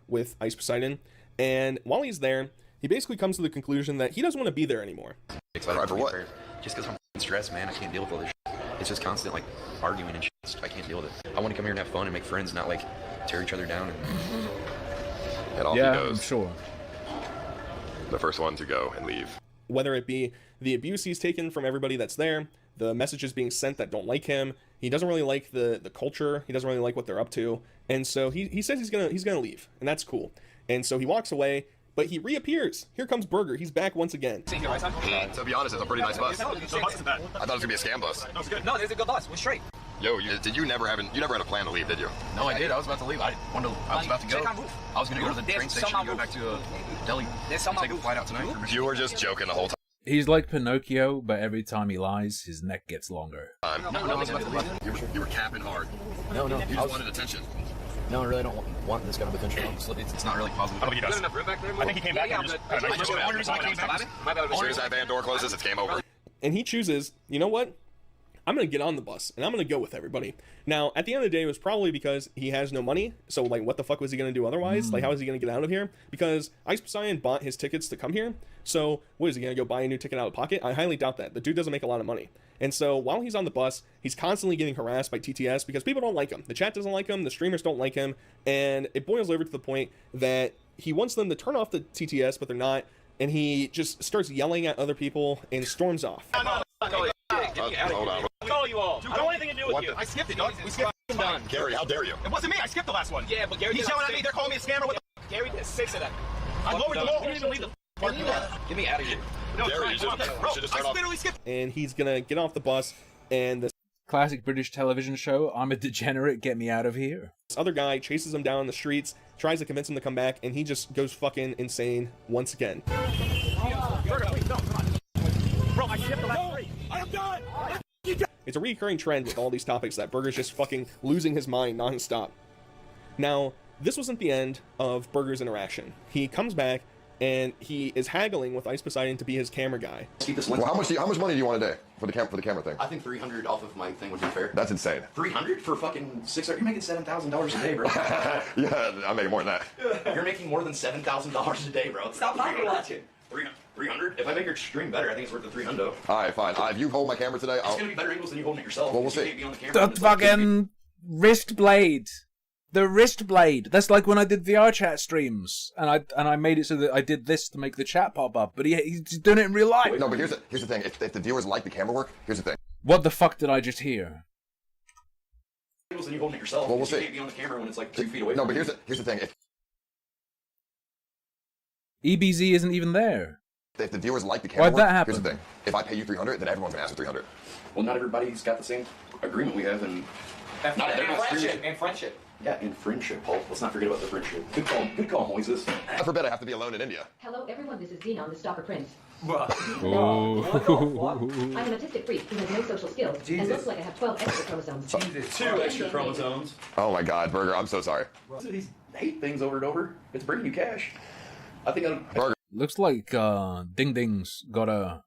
With Ice Poseidon. And while he's there, he basically comes to the conclusion that he doesn't want to be there anymore. Excited for what? Just because I'm stressed, man. I can't deal with all this shit. It's just constant, like, arguing and shit. I can't deal with it. I want to come here and have fun and make friends, not, like, tear each other down. And off he goes. I'm sure. The first one to go and leave. Whether it be the abuse he's taken from everybody that's there, the messages being sent that don't like him, he doesn't really like the culture, he doesn't really like what they're up to, and so he says he's gonna leave, and that's cool. And so he walks away, but he reappears. Here comes Burger. He's back once again. To be honest, it's a pretty nice bus. I thought it was gonna be a scam bus. No, it's good. No, it's a good bus. We're straight. Yo, you never had a plan to leave, did you? No, I did. I was about to leave. I was about to go. I was gonna go to the train station and go back to Delhi. Take a flight out tonight. You were just joking the whole time. He's like Pinocchio, but every time he lies, his neck gets longer. No, I was about to leave. You were capping hard. No. You just wanted attention. No, I really don't want this kind of attention. It's not really positive. I don't think he does. I think he came back and just... As soon as that van door closes, it's game over. And he chooses, you know what? I'm going to get on the bus, and I'm going to go with everybody. Now, at the end of the day, it was probably because he has no money, so, like, what the fuck was he going to do otherwise? Like, how is he going to get out of here? Because Ice Poseidon bought his tickets to come here, so what is he going to go buy a new ticket out of pocket? I highly doubt that. The dude doesn't make a lot of money. And so, while he's on the bus, he's constantly getting harassed by TTS because people don't like him. The chat doesn't like him, the streamers don't like him, and it boils over to the point that he wants them to turn off the TTS, but they're not, and he just starts yelling at other people and storms off. Hold on. Call you all. I don't want anything to do with you. I skipped it, dog. We skipped it. Done. Gary, how dare you? It wasn't me. I skipped the last one. Yeah, but Gary. He's yelling at me. They're calling me a scammer. What the Gary did 6 of them. I lowered the wall. You didn't even leave the parking lot. Get me out of here. No, Gary, you should have started off. Literally skipped. And he's gonna get off the bus, and this classic British television show, I'm a degenerate, get me out of here. This other guy chases him down the streets, tries to convince him to come back, and he just goes fucking insane once again. Burger, please, no, come on. Bro, I skipped the last 3. I am done. It's a recurring trend with all these topics that Burger's just fucking losing his mind non-stop. Now, this wasn't the end of Burger's interaction. He comes back, and he is haggling with Ice Poseidon to be his camera guy. Well, how much money do you want a day for the camera thing? I think $300 off of my thing would be fair. That's insane. $300 for fucking $600? You're making $7,000 a day, bro. Yeah, I'm making more than that. You're making more than $7,000 a day, bro. Stop pocket watching. 300? If I make your stream better, I think it's worth the $300. Alright, fine. If you hold my camera today, It's gonna be better angles than you holding it yourself. Well, we'll see. You can't be on the camera The fucking wrist blade. The wrist blade. That's like when I did VR chat streams, and I made it so that I did this to make the chat pop up. But he's doing it in real life. No, but here's the thing. If the viewers like the camera work, here's the thing. What the fuck did I just hear? Angles than you holding it yourself. Well, we'll you see. can't be on the camera when it's like 2 feet away. No, from but you. here's the thing. EBZ isn't even there. If the viewers like the camera Why'd work, that happen? here's the thing. If I pay you $300, then everyone's gonna ask for $300. Well, not everybody's got the same agreement we have, and not everyone's And friendship. Yeah, in friendship, Paul. Let's not forget about the friendship. Good call, Moises. I forbid I have to be alone in India. Hello, everyone. This is Xenon, the stalker prince. Oh. I'm an autistic freak who has no social skills and looks like I have 12 extra chromosomes. 2 extra chromosomes. Oh my God, Burger, I'm so sorry. These hate things over and over. It's bringing you cash. I think Burger. Looks like Ding Ding's got a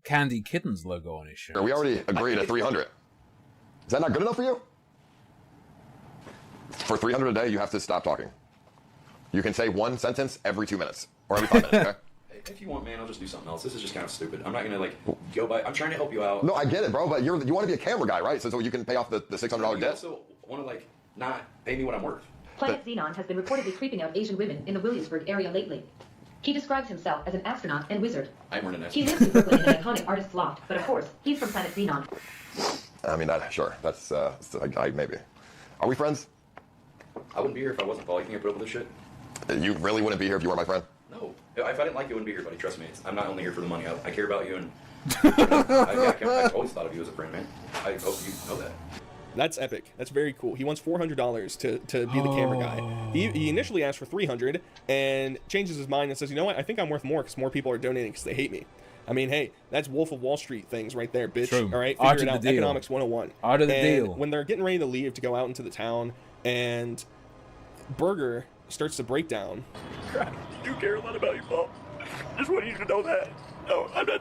Candy Kittens logo on his shirt. We already agreed at $300. Is that not good enough for you? For $300 a day, you have to stop talking. You can say one sentence every 2 minutes or every 5 minutes. Okay? If you want, man, I'll just do something else. This is just kind of stupid. I'm not gonna like go by. I'm trying to help you out. No, I get it, bro. But you want to be a camera guy, right? So you can pay off the $600 You debt. also want to like not pay me what I'm worth. Planet Xenon has been reportedly creeping out Asian women in the Williamsburg area lately. He describes himself as an astronaut and wizard. I weren't an He lives in Brooklyn in an iconic artist's loft, but of course, he's from Planet Xenon. I mean, sure. That's, maybe. Are we friends? I wouldn't be here if I wasn't, Paul. You think I put up with this shit? You really wouldn't be here if you weren't my friend? No. If I didn't like you, I wouldn't be here, buddy. Trust me. I'm not only here for the money. I care about you, and I've always thought of you as a friend, man. I hope you know that. That's epic. That's very cool. He wants $400 to be the camera guy. He initially asked for $300 and changes his mind and says, you know what? I think I'm worth more because more people are donating because they hate me. I mean, hey, that's Wolf of Wall Street things right there, bitch. True. All right, Art figure it of out. the deal. Economics 101. Art of the and deal. When they're getting ready to leave to go out into the town, and Burger starts to break down. I do care a lot about you, Paul. Just want you to know that. No, I'm not.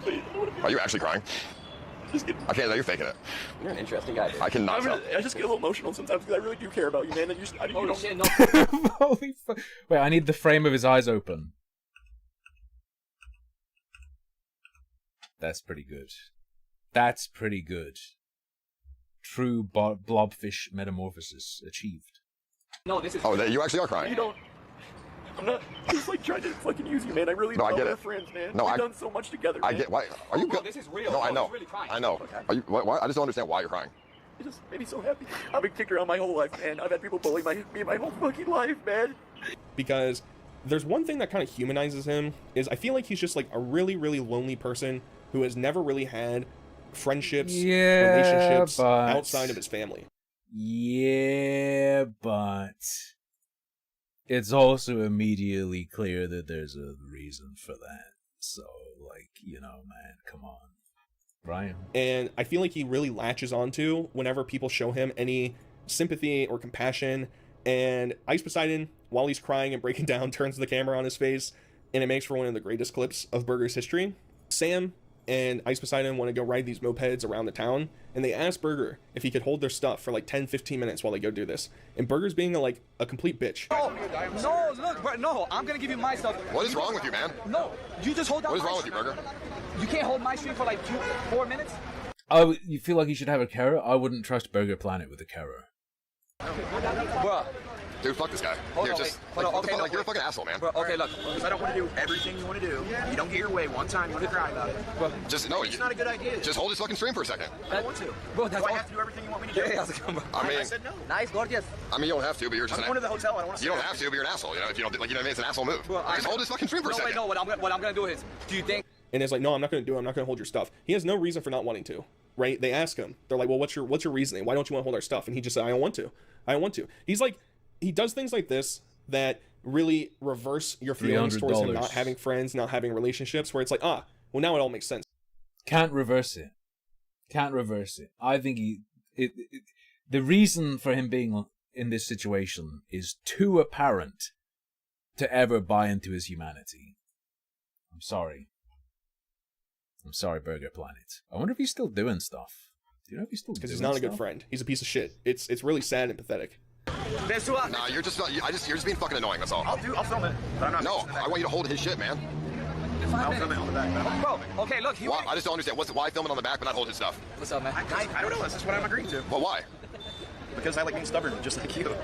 Please. Are you actually crying? I can't tell you're faking it. You're an interesting guy, dude. I cannot tell. I just get a little emotional sometimes because I really do care about you, man. And shit, no. Holy fuck. Wait, I need the frame of his eyes open. That's pretty good. That's pretty good. True blobfish metamorphosis achieved. No, this is. Oh, you actually are crying. You don't. I'm not just like trying to fucking use you, man. I really love our friends, man. No, We've done so much together. I man. get why. Are you good? This is real. No, I know. Really crying. I know. Okay. Are you? Why? I just don't understand why you're crying. It just made me so happy. I've been kicked around my whole life, man. I've had people bully me my whole fucking life, man. Because there's one thing that kind of humanizes him is I feel like he's just like a really, really lonely person who has never really had friendships, relationships outside of his family. Yeah, but it's also immediately clear that there's a reason for that. So, like, you know, man, come on. Brian. And I feel like he really latches onto whenever people show him any sympathy or compassion. And Ice Poseidon, while he's crying and breaking down, turns the camera on his face, and it makes for one of the greatest clips of Burger's history. Sam and Ice Poseidon want to go ride these mopeds around the town, and they ask Burger if he could hold their stuff for like 10-15 minutes while they go do this. And Burger's being a complete bitch. No, look, bro, no, I'm gonna give you my stuff. What is wrong with you, man? No, you just hold down. What is wrong with you, Burger? You can't hold my stream for like 4 minutes? Oh, you feel like you should have a carer? I wouldn't trust Burger Planet with a carer. Bro. Dude, fuck this guy. You're a fucking asshole, man. Bro, okay, look. Because I don't want to do everything you want to do. You don't get your way one time, you want to cry about it. Bro, it's not a good idea. Just hold his fucking stream for a second. I don't want to. Bro, that's do I have to do everything you want me to do? Yeah, how's it going, bro? I said no. Nice, gorgeous. I mean, you don't have to, but you're just I'm going to the hotel. I don't want to. You don't have to, but you're an asshole. You know, if you don't, like, you know what I mean? It's an asshole move. Bro, just hold his fucking stream for a second. Wait, no. What I'm gonna do is, do you think? And it's like, no, I'm not going to do it. I'm not going to hold your stuff. He has no reason for not wanting to, right? They ask him. They're like, well, what's your reasoning? Why don't you want to hold our stuff? And he just said, I don't want to. I don't want to. He's like, he does things like this that really reverse your feelings towards him not having friends, not having relationships, where it's like, well, now it all makes sense. Can't reverse it. I think the reason for him being in this situation is too apparent to ever buy into his humanity. I'm sorry, Burger Planet. I wonder if he's still doing stuff. Do you know if he's still doing stuff? Because he's not a good friend. He's a piece of shit. It's really sad and pathetic. Nah, you're just being fucking annoying, that's all. I'll film it, but I'm not. No, I want you to hold his shit, man. I'll film it on the back. Bro, okay, look. Why? I just don't understand. Why film it on the back but not hold his stuff? What's up, man? I don't know. That's just what I'm agreeing to. But why? Because I like being stubborn, just like you.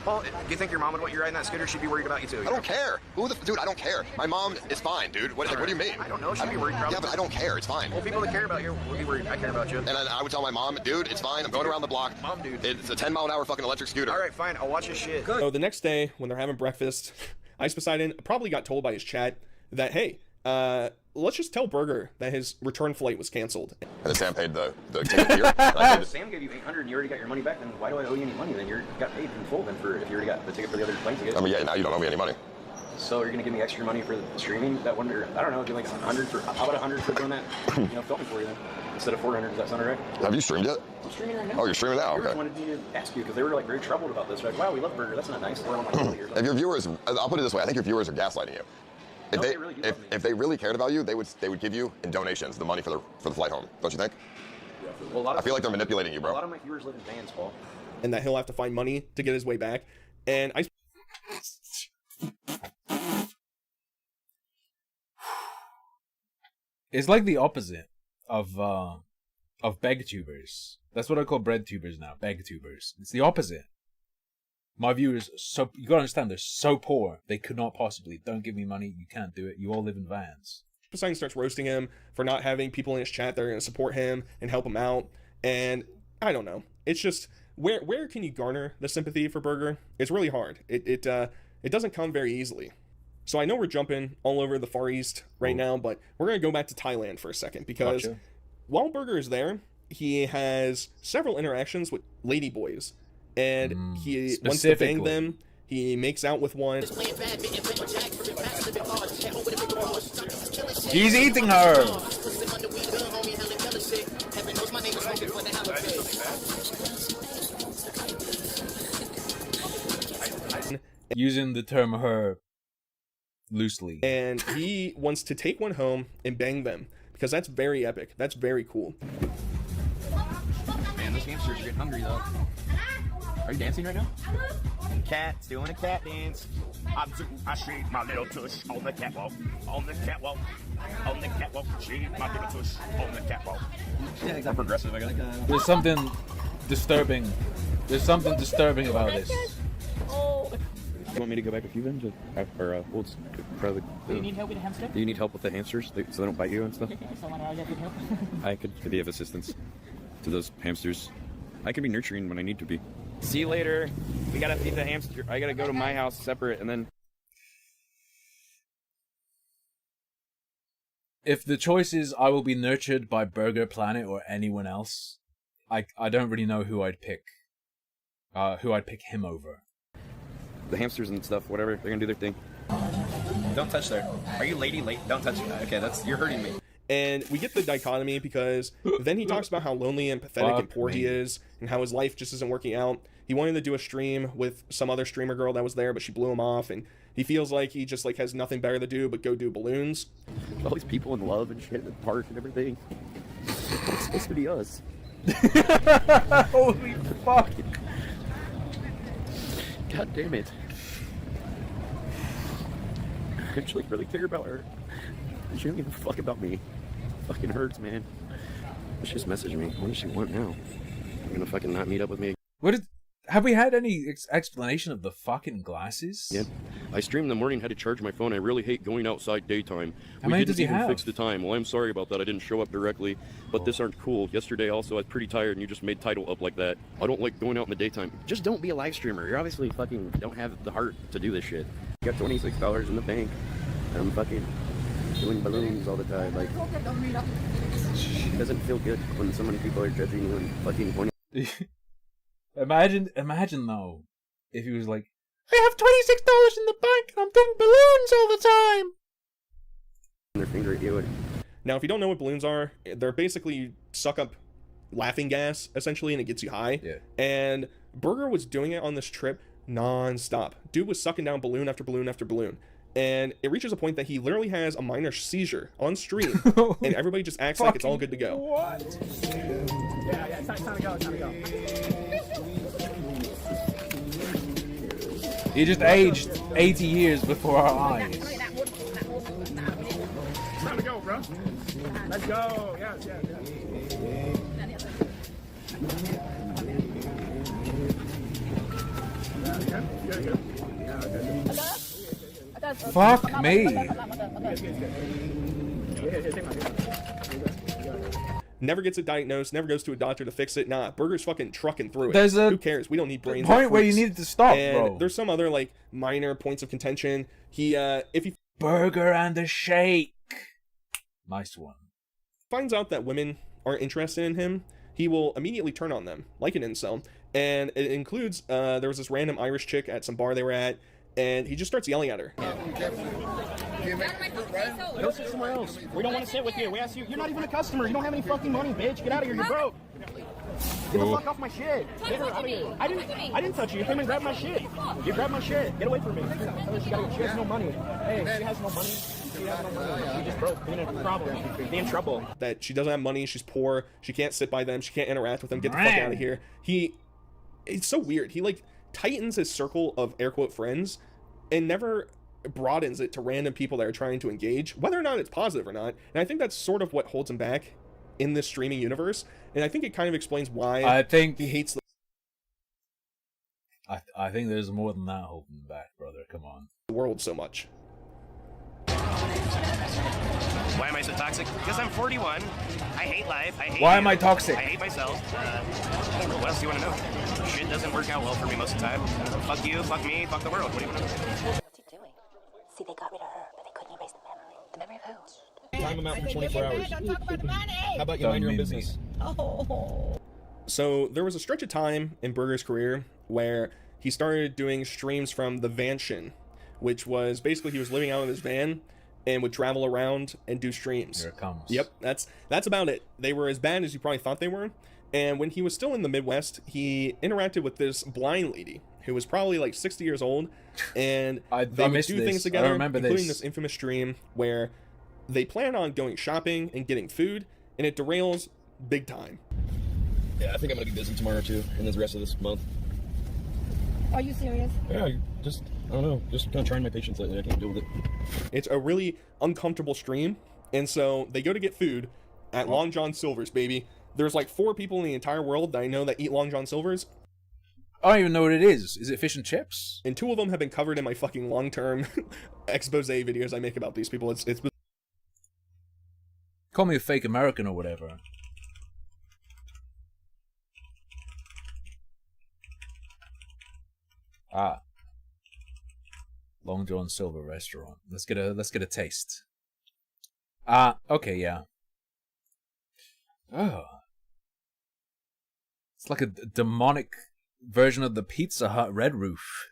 Well, do you think your mom would want you riding that scooter? She'd be worried about you too. I don't care. Dude, I don't care. My mom is fine, dude. What do you mean? I don't know. She'd be worried probably. Yeah, but I don't care. It's fine. Well, people that care about you will be worried. I care about you. And then I would tell my mom, dude, it's fine. I'm going around the block. Mom, dude. It's a 10-mile-an-hour fucking electric scooter. All right, fine. I'll watch his shit. So the next day, when they're having breakfast, Ice Poseidon probably got told by his chat that, hey, let's just tell Burger that his return flight was canceled. And then Sam paid the ticket here. Sam gave you $800 and you already got your money back, then why do I owe you any money? Then you got paid in full then for if you already got the ticket for the other plane ticket. I mean, yeah, now you don't owe me any money. So you're gonna give me extra money for the streaming? That one, I don't know, give like $100 for, how about $100 for doing that, filming for you then? Instead of $400, does that sound right? Have you streamed yet? I'm streaming right now. Oh, you're streaming now? Okay. I wanted me to ask you because they were like very troubled about this. They're like, wow, we love Burger. That's not nice. We're on my or if your viewers, I'll put it this way, I think your viewers are gaslighting you. If they really cared about you, they would give you in donations the money for the flight home. Don't you think? Yeah, well, I feel like they're manipulating you, bro. A lot of my viewers live in vans, Paul. And that he'll have to find money to get his way back. And it's like the opposite of begtubers. That's what I call breadtubers now. Begtubers. It's the opposite. My viewers are so, you gotta understand, they're so poor, they could not possibly, don't give me money, you can't do it, you all live in vans. Poseidon starts roasting him for not having people in his chat that are going to support him and help him out. And I don't know. It's just, where can you garner the sympathy for Burger? It's really hard. It doesn't come very easily. So I know we're jumping all over the Far East right now, but we're going to go back to Thailand for a second, because while Burger is there, he has several interactions with ladyboys. And he wants to bang them. He makes out with one. He's eating her! Using the term her loosely. And he wants to take one home and bang them, because that's very epic. That's very cool. Man, those hamsters are getting hungry though. Are you dancing right now? Cat's doing a cat dance. I shake my little tush on the catwalk. On the catwalk. On the catwalk. Shake my little tush on the catwalk. Yeah, it's progressive, I guess. There's something disturbing. There's something disturbing about this. You want me to go back with you then? Do you need help with the hamster? Do you need help with the hamsters so they don't bite you and stuff? So when I get good help. I could be of assistance to those hamsters. I can be nurturing when I need to be. See you later. We gotta feed the hamster. I gotta go to my house separate and then... If the choice is I will be nurtured by Burger Planet or anyone else, I don't really know who I'd pick. Who I'd pick him over. The hamsters and stuff, whatever, they're gonna do their thing. Don't touch there. Are you lady late? Don't touch me. Okay, you're hurting me. And we get the dichotomy, because then he talks about how lonely and pathetic and poor he is, and how his life just isn't working out. He wanted to do a stream with some other streamer girl that was there, but she blew him off, and he feels like he just has nothing better to do but go do balloons. All these people in love and shit at the park and everything. It's supposed to be us. Holy fuck. God damn it. I actually really care about her. She don't give a fuck about me. It fucking hurts, man. Let's just message me. What does she want now? You're gonna fucking not meet up with me? Have we had any explanation of the fucking glasses? Yeah. I streamed in the morning, had to charge my phone. I really hate going outside daytime. How many does he even have? Fix the time. Well, I'm sorry about that. I didn't show up directly, but this aren't cool. Yesterday also, I was pretty tired, and you just made title up like that. I don't like going out in the daytime. Just don't be a live streamer. You're obviously fucking don't have the heart to do this shit. You got $26 in the bank. I'm fucking doing balloons all the time. Like, it doesn't feel good when so many people are judging you and fucking pointing. Imagine though, if he was like, I have $26 in the bank and I'm doing balloons all the time. Their finger at you. Now, if you don't know what balloons are, they're basically you suck up laughing gas, essentially, and it gets you high. Yeah. And Burger was doing it on this trip non-stop. Dude was sucking down balloon after balloon after balloon. And it reaches a point that he literally has a minor seizure on stream, and everybody just acts like it's all good to go. What? Yeah, it's time to go, it's time to go. He just aged 80 years before our eyes. It's time to go, bro. Let's go. Yes. Good. Fuck me. Never gets it diagnosed, never goes to a doctor to fix it. Nah, Burger's fucking trucking through it. Who cares? We don't need brains. Point where you needed to stop, and bro. There's some other minor points of contention. If he Burger and a shake. Nice one. Finds out that women aren't interested in him, he will immediately turn on them, like an incel. And it includes, there was this random Irish chick at some bar they were at, and he just starts yelling at her. Go sit somewhere else. We don't want to sit with you. We asked you. You're not even a customer. You don't have any fucking money, bitch. Get out of here. You're broke. Get the fuck off my shit. Get her out of here. I didn't touch you. You came and grabbed my shit. You grabbed my shit. Get away from me. She has no money. Hey, she has no money. She has no money. She just broke. Being in a problem. Being in trouble. That she doesn't have money. She's poor. She can't sit by them. She can't interact with them. Get the fuck out of here. It's so weird. He tightens his circle of air quote friends and never broadens it to random people that are trying to engage, whether or not it's positive or not. And I think that's sort of what holds him back in this streaming universe. And I think it kind of explains why I think he hates I think there's more than that holding them back, brother. Come on. The world so much. Why am I so toxic? Because I'm 41. I hate life. I hate Why you. am I toxic? I hate myself. What else do you want to know? Shit doesn't work out well for me most of the time. Fuck you, fuck me, fuck the world. What do you want to know? What's he doing? See, they got rid of her, but they couldn't erase the memory. The memory of who? Time them out for 24 hours. How about you mind your own business? So there was a stretch of time in Burger's career where he started doing streams from the Vanshin, which was basically he was living out of his van and would travel around and do streams. Here it comes. Yep, that's about it. They were as bad as you probably thought they were. And when he was still in the Midwest, he interacted with this blind lady who was probably like 60 years old, and they would do things together, including this infamous stream where they plan on going shopping and getting food, and it derails big time. Yeah, I think I'm gonna be busy tomorrow too, and the rest of this month. Are you serious? Yeah, just, I don't know, just kind of trying my patience lately. I can't deal with it. It's a really uncomfortable stream, and so they go to get food at Long John Silver's, baby. There's like 4 people in the entire world that I know that eat Long John Silver's. I don't even know what it is. Is it fish and chips? And 2 of them have been covered in my fucking long-term expose videos I make about these people. It's Call me a fake American or whatever. Ah. Long John Silver restaurant. Let's get a taste. Okay, yeah. Oh. It's like a demonic version of the Pizza Hut Red Roof.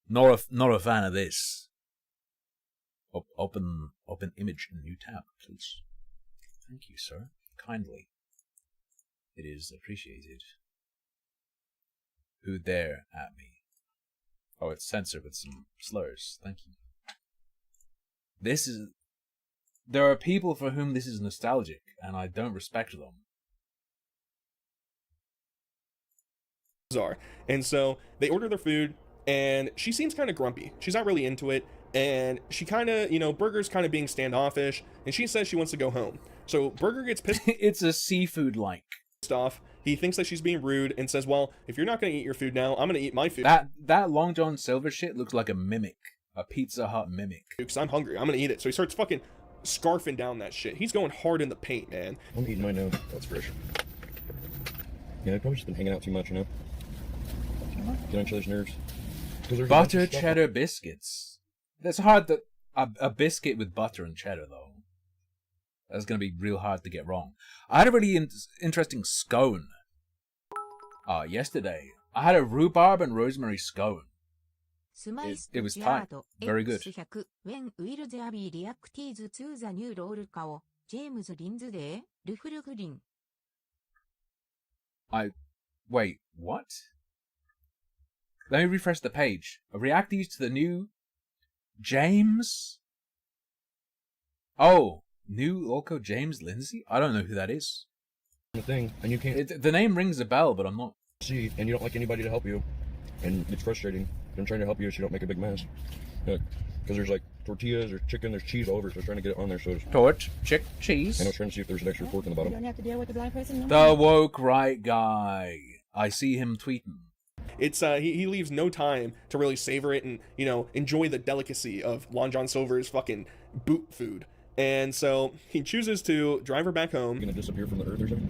Not a fan of this. Open image in new tab, please. Thank you, sir. Kindly. It is appreciated. Who dare at me? Oh, it's censored with some slurs. Thank you. There are people for whom this is nostalgic, and I don't respect them. Bizarre. And so they order their food, and she seems kind of grumpy. She's not really into it, and she kind of, Burger's kind of being standoffish, and she says she wants to go home. So Burger gets pissed. It's a seafood-like. Off. He thinks that she's being rude and says, well, if you're not going to eat your food now, I'm going to eat my food. That Long John Silver shit looks like a mimic. A Pizza Hut mimic. Because I'm hungry. I'm going to eat it. So he starts fucking scarfing down that shit. He's going hard in the paint, man. I'm eating mine now. That's fresh. Yeah, I've probably just been hanging out too much, Get on each other's nerves. Butter cheddar biscuits. That's hard to... A biscuit with butter and cheddar, though. That's going to be real hard to get wrong. I had a really interesting scone. Yesterday. I had a rhubarb and rosemary scone. It was tight. Very good. Wait, what? Let me refresh the page. Reactees to the new James? Oh, new Loco James Lindsay? I don't know who that is. The thing, and you can't. The name rings a bell, but I'm not. See, and you don't like anybody to help you, and it's frustrating. I'm trying to help you so you don't make a big mess. Because there's like tortillas or chicken, there's cheese all over, so I was trying to get it on there. So cheese. And I was trying to see if there's an extra fork in the bottom. You don't have to deal with the blind person. The woke right guy. I see him tweeting. It's he leaves no time to really savor it and enjoy the delicacy of Long John Silver's fucking boot food. And so he chooses to drive her back home. You're gonna disappear from the earth or something?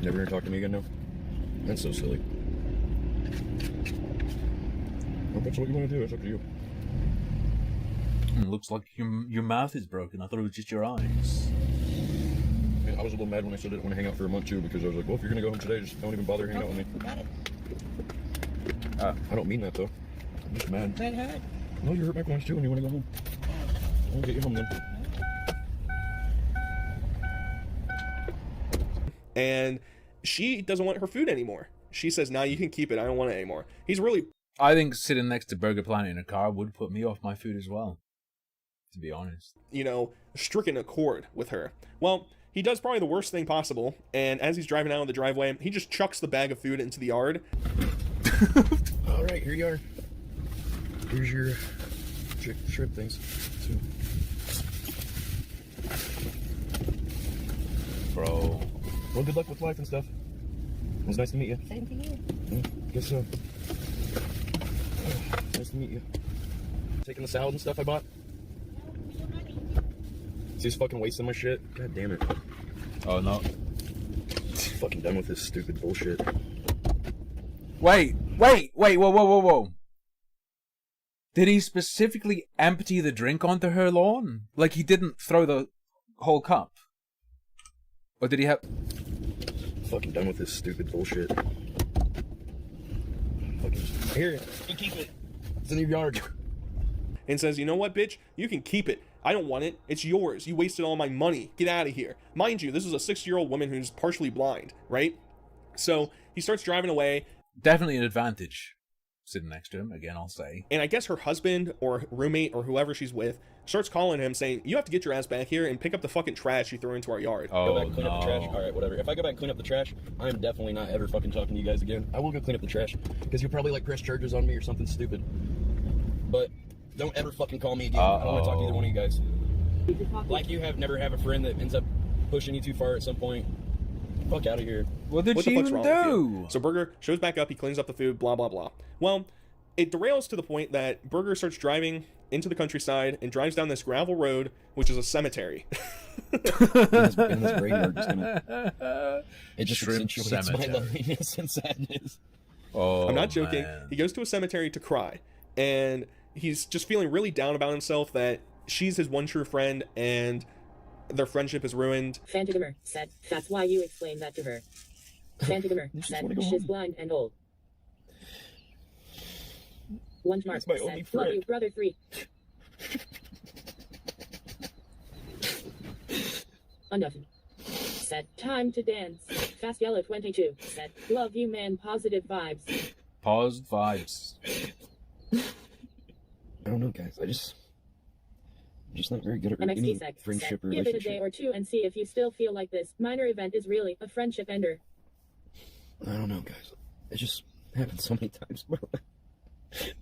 Never gonna talk to me again now? That's so silly. Well, that's what you want to do. It's up to you. Looks like your mouth is broken. I thought it was just your eyes. I was a little mad when I said I didn't want to hang out for a month too, because I was like, well, if you're gonna go home today, just don't even bother hanging out with me. I don't mean that though. I'm just mad. That hurt. No, you hurt my feelings too when you want to go home. I'll get you home then. And she doesn't want her food anymore. She says, nah, you can keep it. I don't want it anymore. I think sitting next to Burger Planet in a car would put me off my food as well, to be honest. Stricken a chord with her. Well, he does probably the worst thing possible, and as he's driving out of the driveway, he just chucks the bag of food into the yard. All right, here you are. Here's your shrimp things. Bro. Well, good luck with life and stuff. It was nice to meet you. Same to you. Guess so. Nice to meet you. Taking the salad and stuff I bought. So he's fucking wasting my shit. God damn it. Oh no. Fucking done with this stupid bullshit. Wait, whoa. Did he specifically empty the drink onto her lawn? Like he didn't throw the whole cup? Or did he have... Fucking done with this stupid bullshit. Fucking... Here, you keep it. It's in your yard. And says, you know what, bitch? You can keep it. I don't want it. It's yours. You wasted all my money. Get out of here. Mind you, this is a 60-year-old woman who's partially blind, right? So he starts driving away. Definitely an advantage sitting next to him, again, I'll say. And I guess her husband or roommate or whoever she's with starts calling him saying, you have to get your ass back here and pick up the fucking trash you threw into our yard. Go back, clean up the trash. All right, whatever. If I go back and clean up the trash, I'm definitely not ever fucking talking to you guys again. I will go clean up the trash because you'll probably like press charges on me or something stupid. But don't ever fucking call me again. I don't want to talk to either one of you guys. Like you never have a friend that ends up pushing you too far at some point. Fuck out of here. What did she even do? So Burger shows back up, he cleans up the food, blah, blah, blah. Well, it derails to the point that Burger starts driving into the countryside and drives down this gravel road, which is a cemetery. in this graveyard just gonna... It just accentuates my loneliness and sadness. I'm not joking. Man. He goes to a cemetery to cry, and he's just feeling really down about himself that she's his one true friend, and their friendship is ruined. Fantigamer said, that's why you explained that to her. Fantigamer said, she's blind and old. Lunchmark said, love you, brother 3. Unnothing said, time to dance. Fast Yellow 22 said, love you, man, positive vibes. Paused vibes. I don't know, guys. I'm just not very good at any friendship or relationship. Give it a day or two and see if you still feel like this minor event is really a friendship ender. I don't know, guys. It just happened so many times.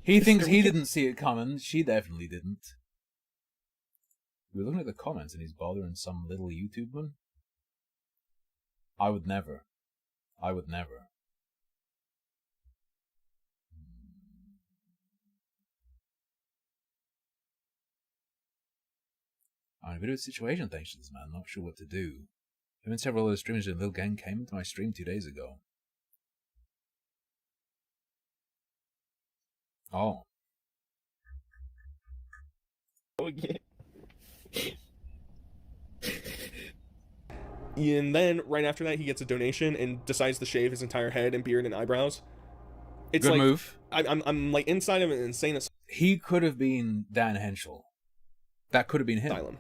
He thinks he didn't see it coming. She definitely didn't. We're looking at the comments and he's bothering some little YouTube man. I would never. I would never. I'm in a bit of a situation thanks to this man. Not sure what to do. Him and several other streamers in Little Gang came into my stream 2 days ago. Oh. And then, right after that, he gets a donation and decides to shave his entire head and beard and eyebrows. It's good like, move. I'm like inside of an insane. He could have been Dan Henschel. That could have been him. Asylum.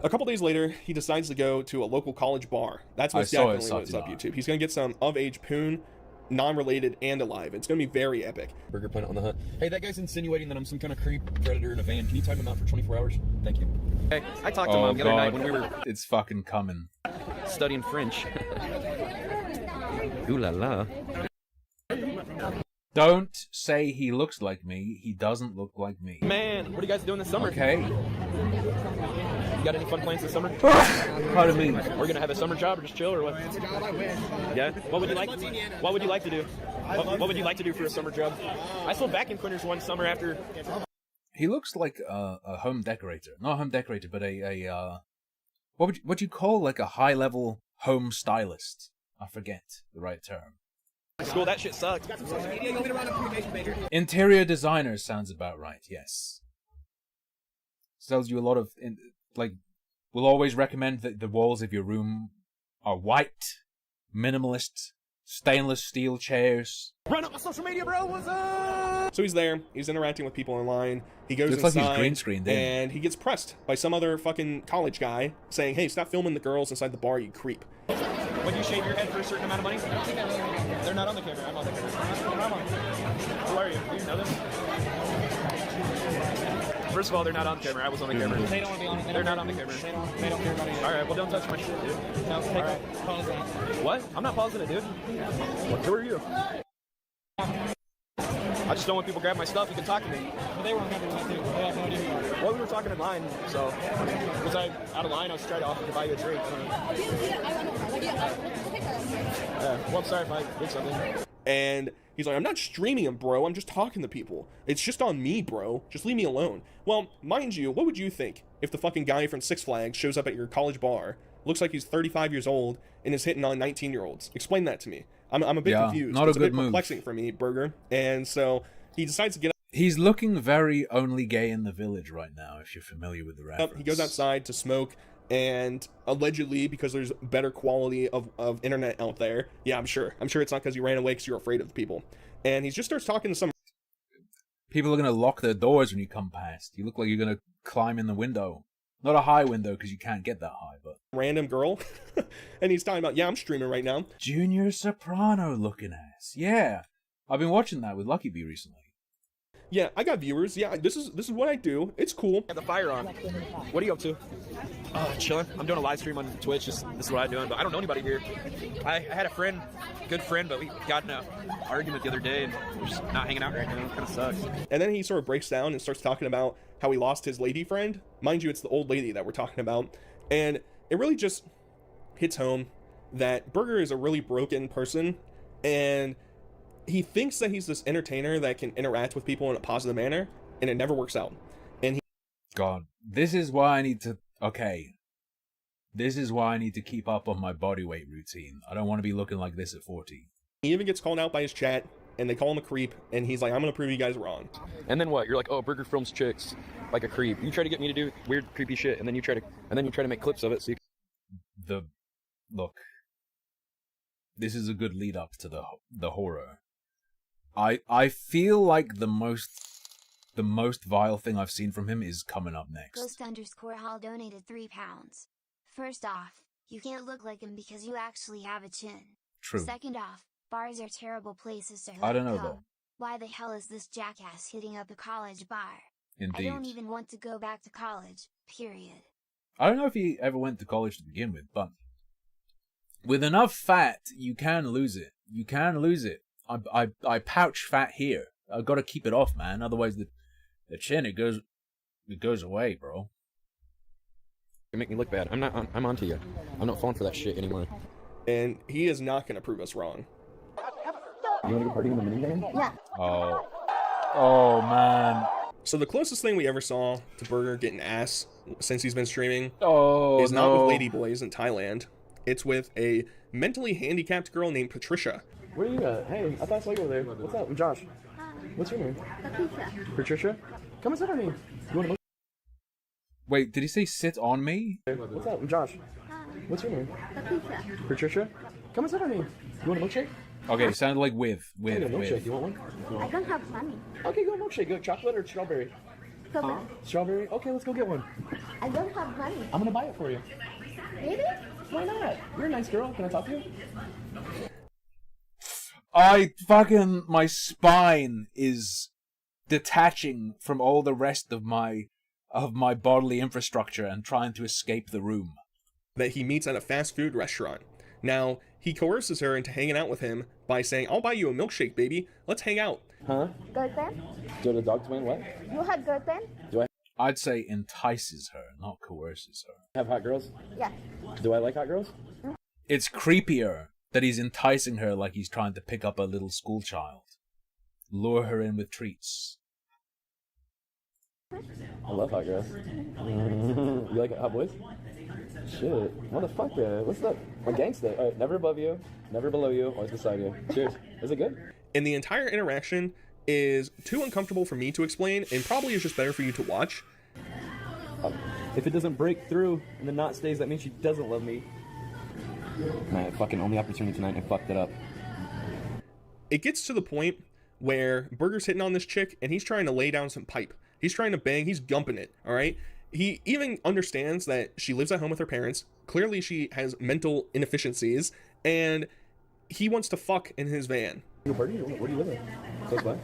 A couple days later, he decides to go to a local college bar. That's what's definitely what's up YouTube. He's going to get some of-age poon, non-related and alive. It's going to be very epic. Burger Planet on the hunt. Hey, that guy's insinuating that I'm some kind of creep predator in a van. Can you time him out for 24 hours? Thank you. Hey, I talked to Mom the other night when we were... It's fucking coming. Studying French. Ooh la la. Don't say he looks like me. He doesn't look like me. Man, what are you guys doing this summer? Okay. You got any fun plans this summer? Pardon me. We're gonna have a summer job or just chill or what? It's a job I wish. Yeah. What would you like? What would you like to do? What would you like to do for a summer job? I sold vacuum cleaners one summer after. He looks like a home decorator. Not a home decorator, but a what would you call like a high level home stylist? I forget the right term. School, that shit sucks. Interior designer sounds about right. Yes. Tells you a lot of we'll always recommend that the walls of your room are white, minimalist, stainless steel chairs. Run up my social media, bro. What's up? So he's there. He's interacting with people online. He goes Looks inside, like he's green screened in. And he gets pressed by some other fucking college guy saying, "Hey, stop filming the girls inside the bar, you creep." When you shave your head for a certain amount of money? They're not on the camera. I'm on the camera. Who are you? Do you know them? First of all, they're not on camera. I was on the camera. They don't want to be on camera. They're not on the camera. They don't care about you. All right, well, don't touch my shit, dude. No, take it. Pause that. What? I'm not pausing it, dude. Who are you? I just don't want people grabbing my stuff. You can talk to me. But they weren't grabbing that too. They have no idea who you are. Well, we were talking in line, so was I out of line? I was trying to offer to buy you a drink. Well, I'm sorry if I did something. And he's like, I'm not streaming him, bro. I'm just talking to people. It's just on me, bro. Just leave me alone. Well, mind you, what would you think if the fucking guy from Six Flags shows up at your college bar, looks like he's 35 years old, and is hitting on 19-year-olds? Explain that to me. I'm a bit confused. Not a it's good a bit move. perplexing for me, Burger. And so he decides to get up. He's looking very Only Gay in the Village right now, if you're familiar with the reference. He goes outside to smoke, and allegedly, because there's better quality of internet out there, yeah, I'm sure it's not because you ran away because you're afraid of people. And he just starts talking to some... People are going to lock their doors when you come past. You look like you're going to climb in the window. Not a high window, because you can't get that high, but... Random girl. And he's talking about, yeah, I'm streaming right now. Junior Soprano looking ass. Yeah. I've been watching that with Lucky Bee recently. Yeah, I got viewers. Yeah, this is what I do. It's cool. Got the fire on. What are you up to? Chilling. I'm doing a live stream on Twitch. This is what I'm doing, but I don't know anybody here. I had a friend, good friend, but we got in an argument the other day, and we're just not hanging out right now. It kind of sucks. And then he sort of breaks down and starts talking about how he lost his lady friend. Mind you, it's the old lady that we're talking about. And it really just hits home that Burger is a really broken person, and he thinks that he's this entertainer that can interact with people in a positive manner, and it never works out. And God, this is why I need to... Okay. This is why I need to keep up on my body weight routine. I don't want to be looking like this at 40. He even gets called out by his chat, and they call him a creep, and he's like, I'm going to prove you guys wrong. And then what? You're like, oh, Burger films chicks like a creep. You try to get me to do weird, creepy shit, and then you try to make clips of it so you... Look. This is a good lead up to the horror. I feel like the most vile thing I've seen from him is coming up next. Ghost_Hall donated £3. First off, you can't look like him because you actually have a chin. True. Second off, bars are terrible places to I don't know go. though. Why the hell is this jackass hitting up a college bar? Indeed. I don't even want to go back to college, period. I don't know if he ever went to college to begin with, but with enough fat, you can lose it. You can lose it. I pouch fat here. I've got to keep it off, man. Otherwise, the chin it goes away, bro. You make me look bad. I'm onto you. I'm not falling for that shit anymore. And he is not going to prove us wrong. You want to go party in the minivan? Yeah. Oh man. So the closest thing we ever saw to Burger getting ass since he's been streaming is no. not with ladyboys in Thailand. It's with a mentally handicapped girl named Patricia. Where are you at? Hey, I thought I saw you over there. What's up? I'm Josh. What's your name? Patricia. Come and sit on me. You want a milkshake? Wait, did he say sit on me? What's up? I'm Josh. What's your name? Patricia. Come and sit on me. You want a milkshake? Okay, it sounded like with. Milkshake. You want one? I don't have money. Okay, go milkshake. Go chocolate or strawberry? Strawberry? Okay, let's go get one. I don't have money. I'm gonna buy it for you. Really? Why not? You're a nice girl. Can I talk to you? My spine is detaching from all the rest of my bodily infrastructure and trying to escape the room. That he meets at a fast food restaurant. Now, he coerces her into hanging out with him by saying, I'll buy you a milkshake, baby. Let's hang out. Huh? Girlfriend? Do the dog twin what? You had girlfriend? I'd say entices her, not coerces her. Have hot girls? Yeah. Do I like hot girls? It's creepier that he's enticing her like he's trying to pick up a little school child. Lure her in with treats. I love hot girls. You like hot boys? Shit. Motherfucker. What's up? I'm gangsta. Alright, never above you, never below you, always beside you. Cheers. Is it good? And the entire interaction is too uncomfortable for me to explain, and probably is just better for you to watch. If it doesn't break through and the knot stays, that means she doesn't love me. My fucking only opportunity tonight, and I fucked it up. It gets to the point where Burger's hitting on this chick, and he's trying to lay down some pipe. He's trying to bang, he's gumping it, alright? He even understands that she lives at home with her parents. Clearly she has mental inefficiencies, and he wants to fuck in his van. Where do you live in? Close by?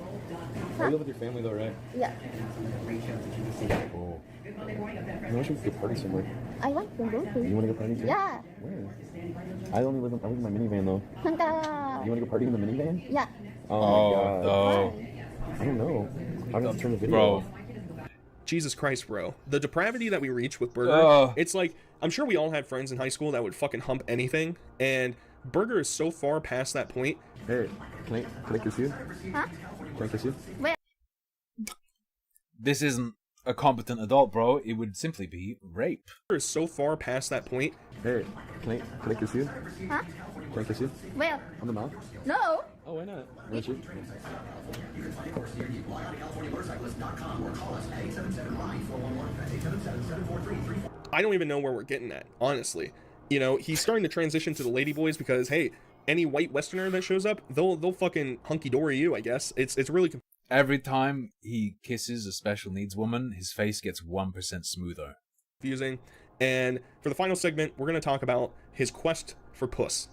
You live with your family though, right? Yeah. Oh. I wish we could go party somewhere. I want to go to. You want to go party too? Yeah. Where? I live in my minivan though. You want to go party in the minivan? Yeah. Oh my god. No. I don't know. How do I turn the video Bro. off? Jesus Christ, bro. The depravity that we reach with Burger, it's like, I'm sure we all had friends in high school that would fucking hump anything, and Burger is so far past that point. Hey, can I kiss you? Huh? Can I kiss you? Where? This isn't a competent adult, bro. It would simply be rape. Burger is so far past that point. Hey, can I kiss you? Huh? Can I kiss you? Where? On the mouth? No. Oh, why not? Why don't you? I don't even know where we're getting at, honestly. You know, he's starting to transition to the ladyboys because, hey, any white Westerner that shows up, they'll fucking hunky-dory you, I guess. It's really Every time he kisses a special needs woman, his face gets 1% smoother. confusing. And for the final segment, we're going to talk about his quest for puss.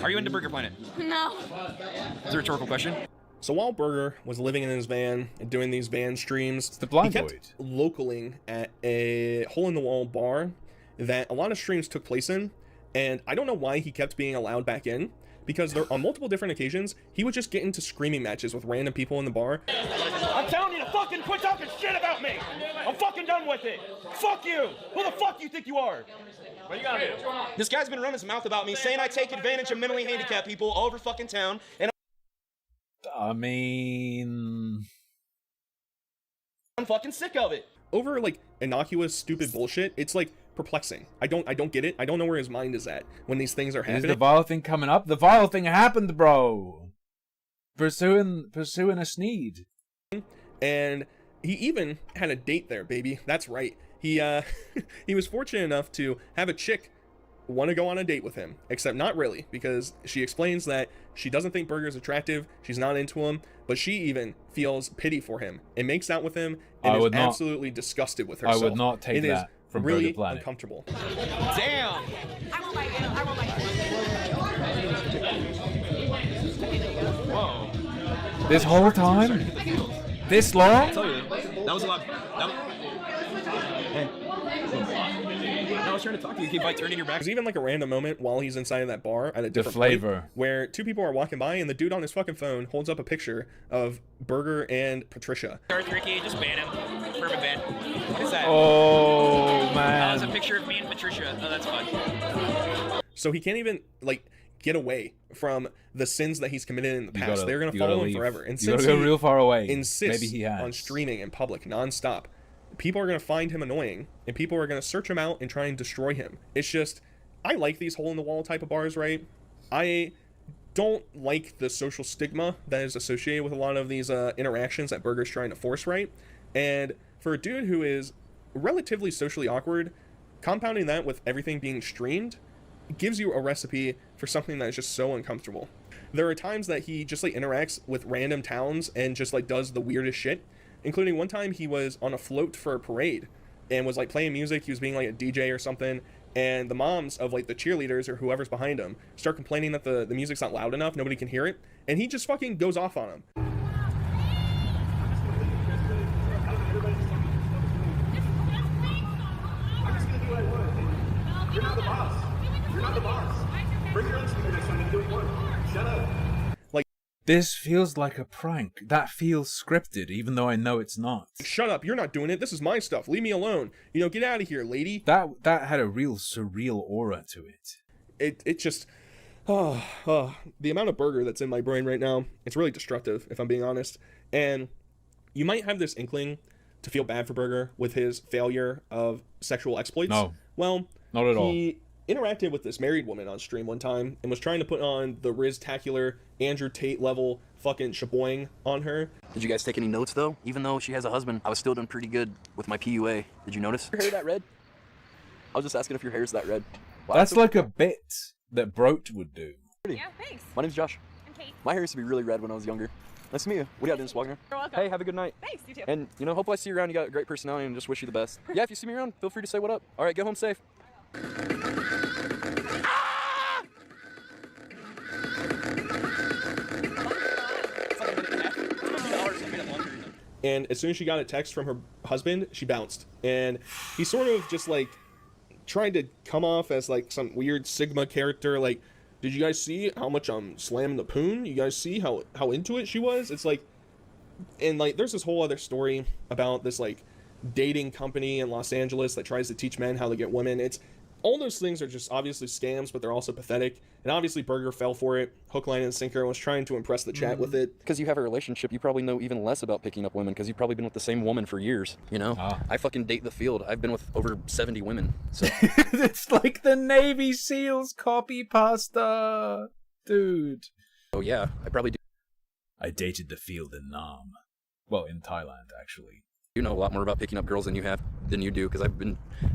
Are you into Burger Planet? No. Is a rhetorical question. So while Burger was living in his van and doing these van streams, the blind he kept localing at a hole-in-the-wall bar that a lot of streams took place in, and I don't know why he kept being allowed back in, because there, on multiple different occasions, he would just get into screaming matches with random people in the bar. I'm telling you to fucking quit talking shit about me. I'm fucking done with it. Fuck you. Who the fuck you think you are? What you gotta do? This guy's been running his mouth about me, saying I take advantage of mentally handicapped people all over fucking town, and I mean, I'm fucking sick of it. Over like innocuous, stupid bullshit, it's like perplexing. I don't get it. I don't know where his mind is at when these things are is happening. the vile thing coming up? The vile thing happened, bro. Pursuing a Sneed. And he even had a date there, baby. That's right. He he was fortunate enough to have a chick want to go on a date with him, except not really, because she explains that she doesn't think Burger's attractive, she's not into him, but she even feels pity for him and makes out with him and is absolutely disgusted with herself. I would not take it that is from really Burger Planet. uncomfortable. Damn. Whoa. This whole time? This long? I'll tell you, that was a lot. Hey. I was trying to talk to you. Keep like turning your back. There's even like a random moment while he's inside of that bar at a different flavor. point where two people are walking by and the dude on his fucking phone holds up a picture of Burger and Patricia. Darth Ricky, just ban him. Perma ban. What is that? Oh, man. That was a picture of me and Patricia. Oh, that's fun. So he can't even like get away from the sins that he's committed in the You past. gotta- They're gonna you follow gotta him leave. forever. And You gotta since go he real far away. insists Maybe he has. on streaming in public nonstop, people are gonna find him annoying, and people are gonna search him out and try and destroy him. It's just, I like these hole-in-the-wall type of bars, right? I don't like the social stigma that is associated with a lot of these interactions that Burger's trying to force, right? And for a dude who is relatively socially awkward, compounding that with everything being streamed gives you a recipe for something that is just so uncomfortable. There are times that he just like interacts with random towns and just like does the weirdest shit, including one time he was on a float for a parade and was like playing music. He was being like a DJ or something, and the moms of like the cheerleaders or whoever's behind him start complaining that the music's not loud enough, nobody can hear it, and he just fucking goes off on them. You're not the boss. You're not the boss. Bring your own speaker next time and do what you want. Shut up. This feels like a prank. That feels scripted, even though I know it's not. Shut up, you're not doing it. This is my stuff. Leave me alone. You know, get out of here, lady. That had a real surreal aura to it. It just the amount of Burger that's in my brain right now, it's really destructive, if I'm being honest. And you might have this inkling to feel bad for Burger with his failure of sexual exploits. No. Well, not at all. He interacted with this married woman on stream one time and was trying to put on the Riz-tacular Andrew Tate level fucking shaboing on her. Did you guys take any notes though? Even though she has a husband, I was still doing pretty good with my PUA. Did you notice? Your hair that red? I was just asking if your hair's that red. Wow, That's like a bit that Broach would do. Yeah, thanks. My name's Josh. I'm Kate. My hair used to be really red when I was younger. Nice to meet you. What do you got, Dennis Wagner? You're welcome. Hey, have a good night. Thanks, you too. And, you know, hopefully I see you around. You got a great personality and just wish you the best. Yeah, if you see me around, feel free to say what up. All right, get home safe. And as soon as she got a text from her husband, she bounced. And he sort of just like tried to come off as like some weird Sigma character, like, Did you guys see how much I'm slamming the poon? You guys see how into it she was? It's like, and like, there's this whole other story about this like dating company in Los Angeles that tries to teach men how to get women. It's all those things are just obviously scams, but they're also pathetic. And obviously Burger fell for it, hook, line, and sinker, and was trying to impress the chat with it. Because you have a relationship, you probably know even less about picking up women because you've probably been with the same woman for years, you know? I fucking date the field. I've been with over 70 women, so... It's like the Navy SEALs copy pasta, dude. Oh yeah, I probably do. I dated the field in Nam. Well, in Thailand, actually. You know a lot more about picking up girls than you do, because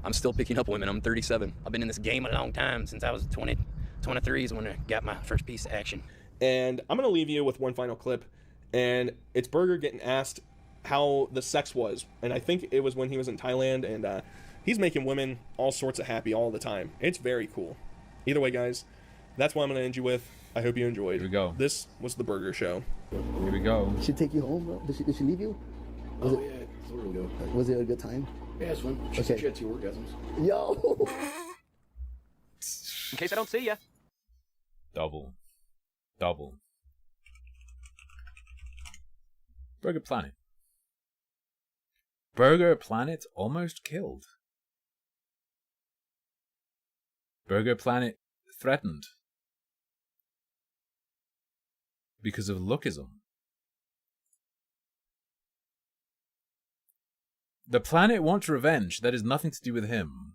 I'm still picking up women. I'm 37. I've been in this game a long time, since I was 23 is when I got my first piece of action. And I'm going to leave you with one final clip, and it's Burger getting asked how the sex was, and I think it was when he was in Thailand, and he's making women all sorts of happy all the time. It's very cool. Either way, guys, that's what I'm going to end you with. I hope you enjoyed. Here we go. This was The Burger Show. Here we go. Did she take you home, bro? Did she leave you? Was it a good time? Yeah, it's fun. She said she had 2 orgasms. Yo! In case I don't see ya. Double. Burger Planet. Burger Planet almost killed. Burger Planet threatened. Because of lookism. The planet wants revenge. That is nothing to do with him.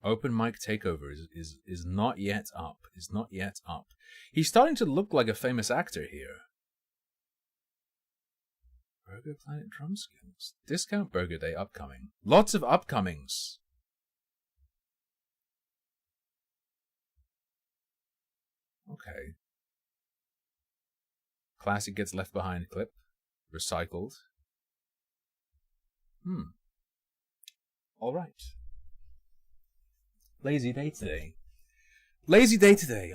Open mic takeover is not yet up. Is not yet up. He's starting to look like a famous actor here. Burger Planet drum skills. Discount Burger Day upcoming. Lots of upcomings. Okay. Classic gets left behind clip. Recycled. Alright. Lazy day today.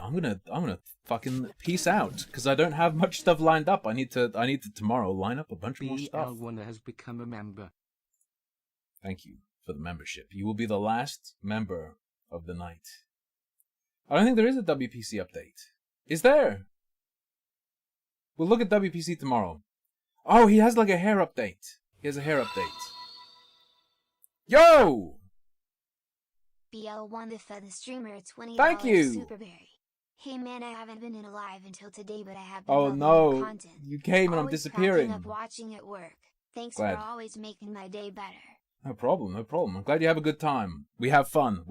I'm gonna fucking peace out because I don't have much stuff lined up. I need to tomorrow line up a bunch more stuff. BL1 has become a member. Thank you for the membership. You will be the last member of the night. I don't think there is a WPC update. Is there? We'll look at WPC tomorrow. Oh, he has like a hair update. He has a hair update. Yo! BL1 the Fun Streamer $20 Thank you. Superberry. Hey man, I haven't been in alive until today, but I have been Oh loving no, your content. you came and I'm Always disappearing. cracking up watching it work. Thanks Glad. for always making my day better. No problem. I'm glad you have a good time. We have fun.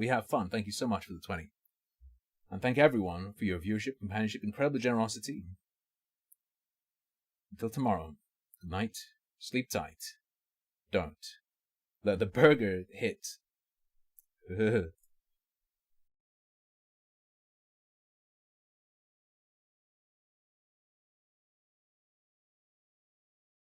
Thank you so much for the 20. And thank everyone for your viewership, companionship, incredible generosity. Until tomorrow, good night, sleep tight. Don't let the burger hit.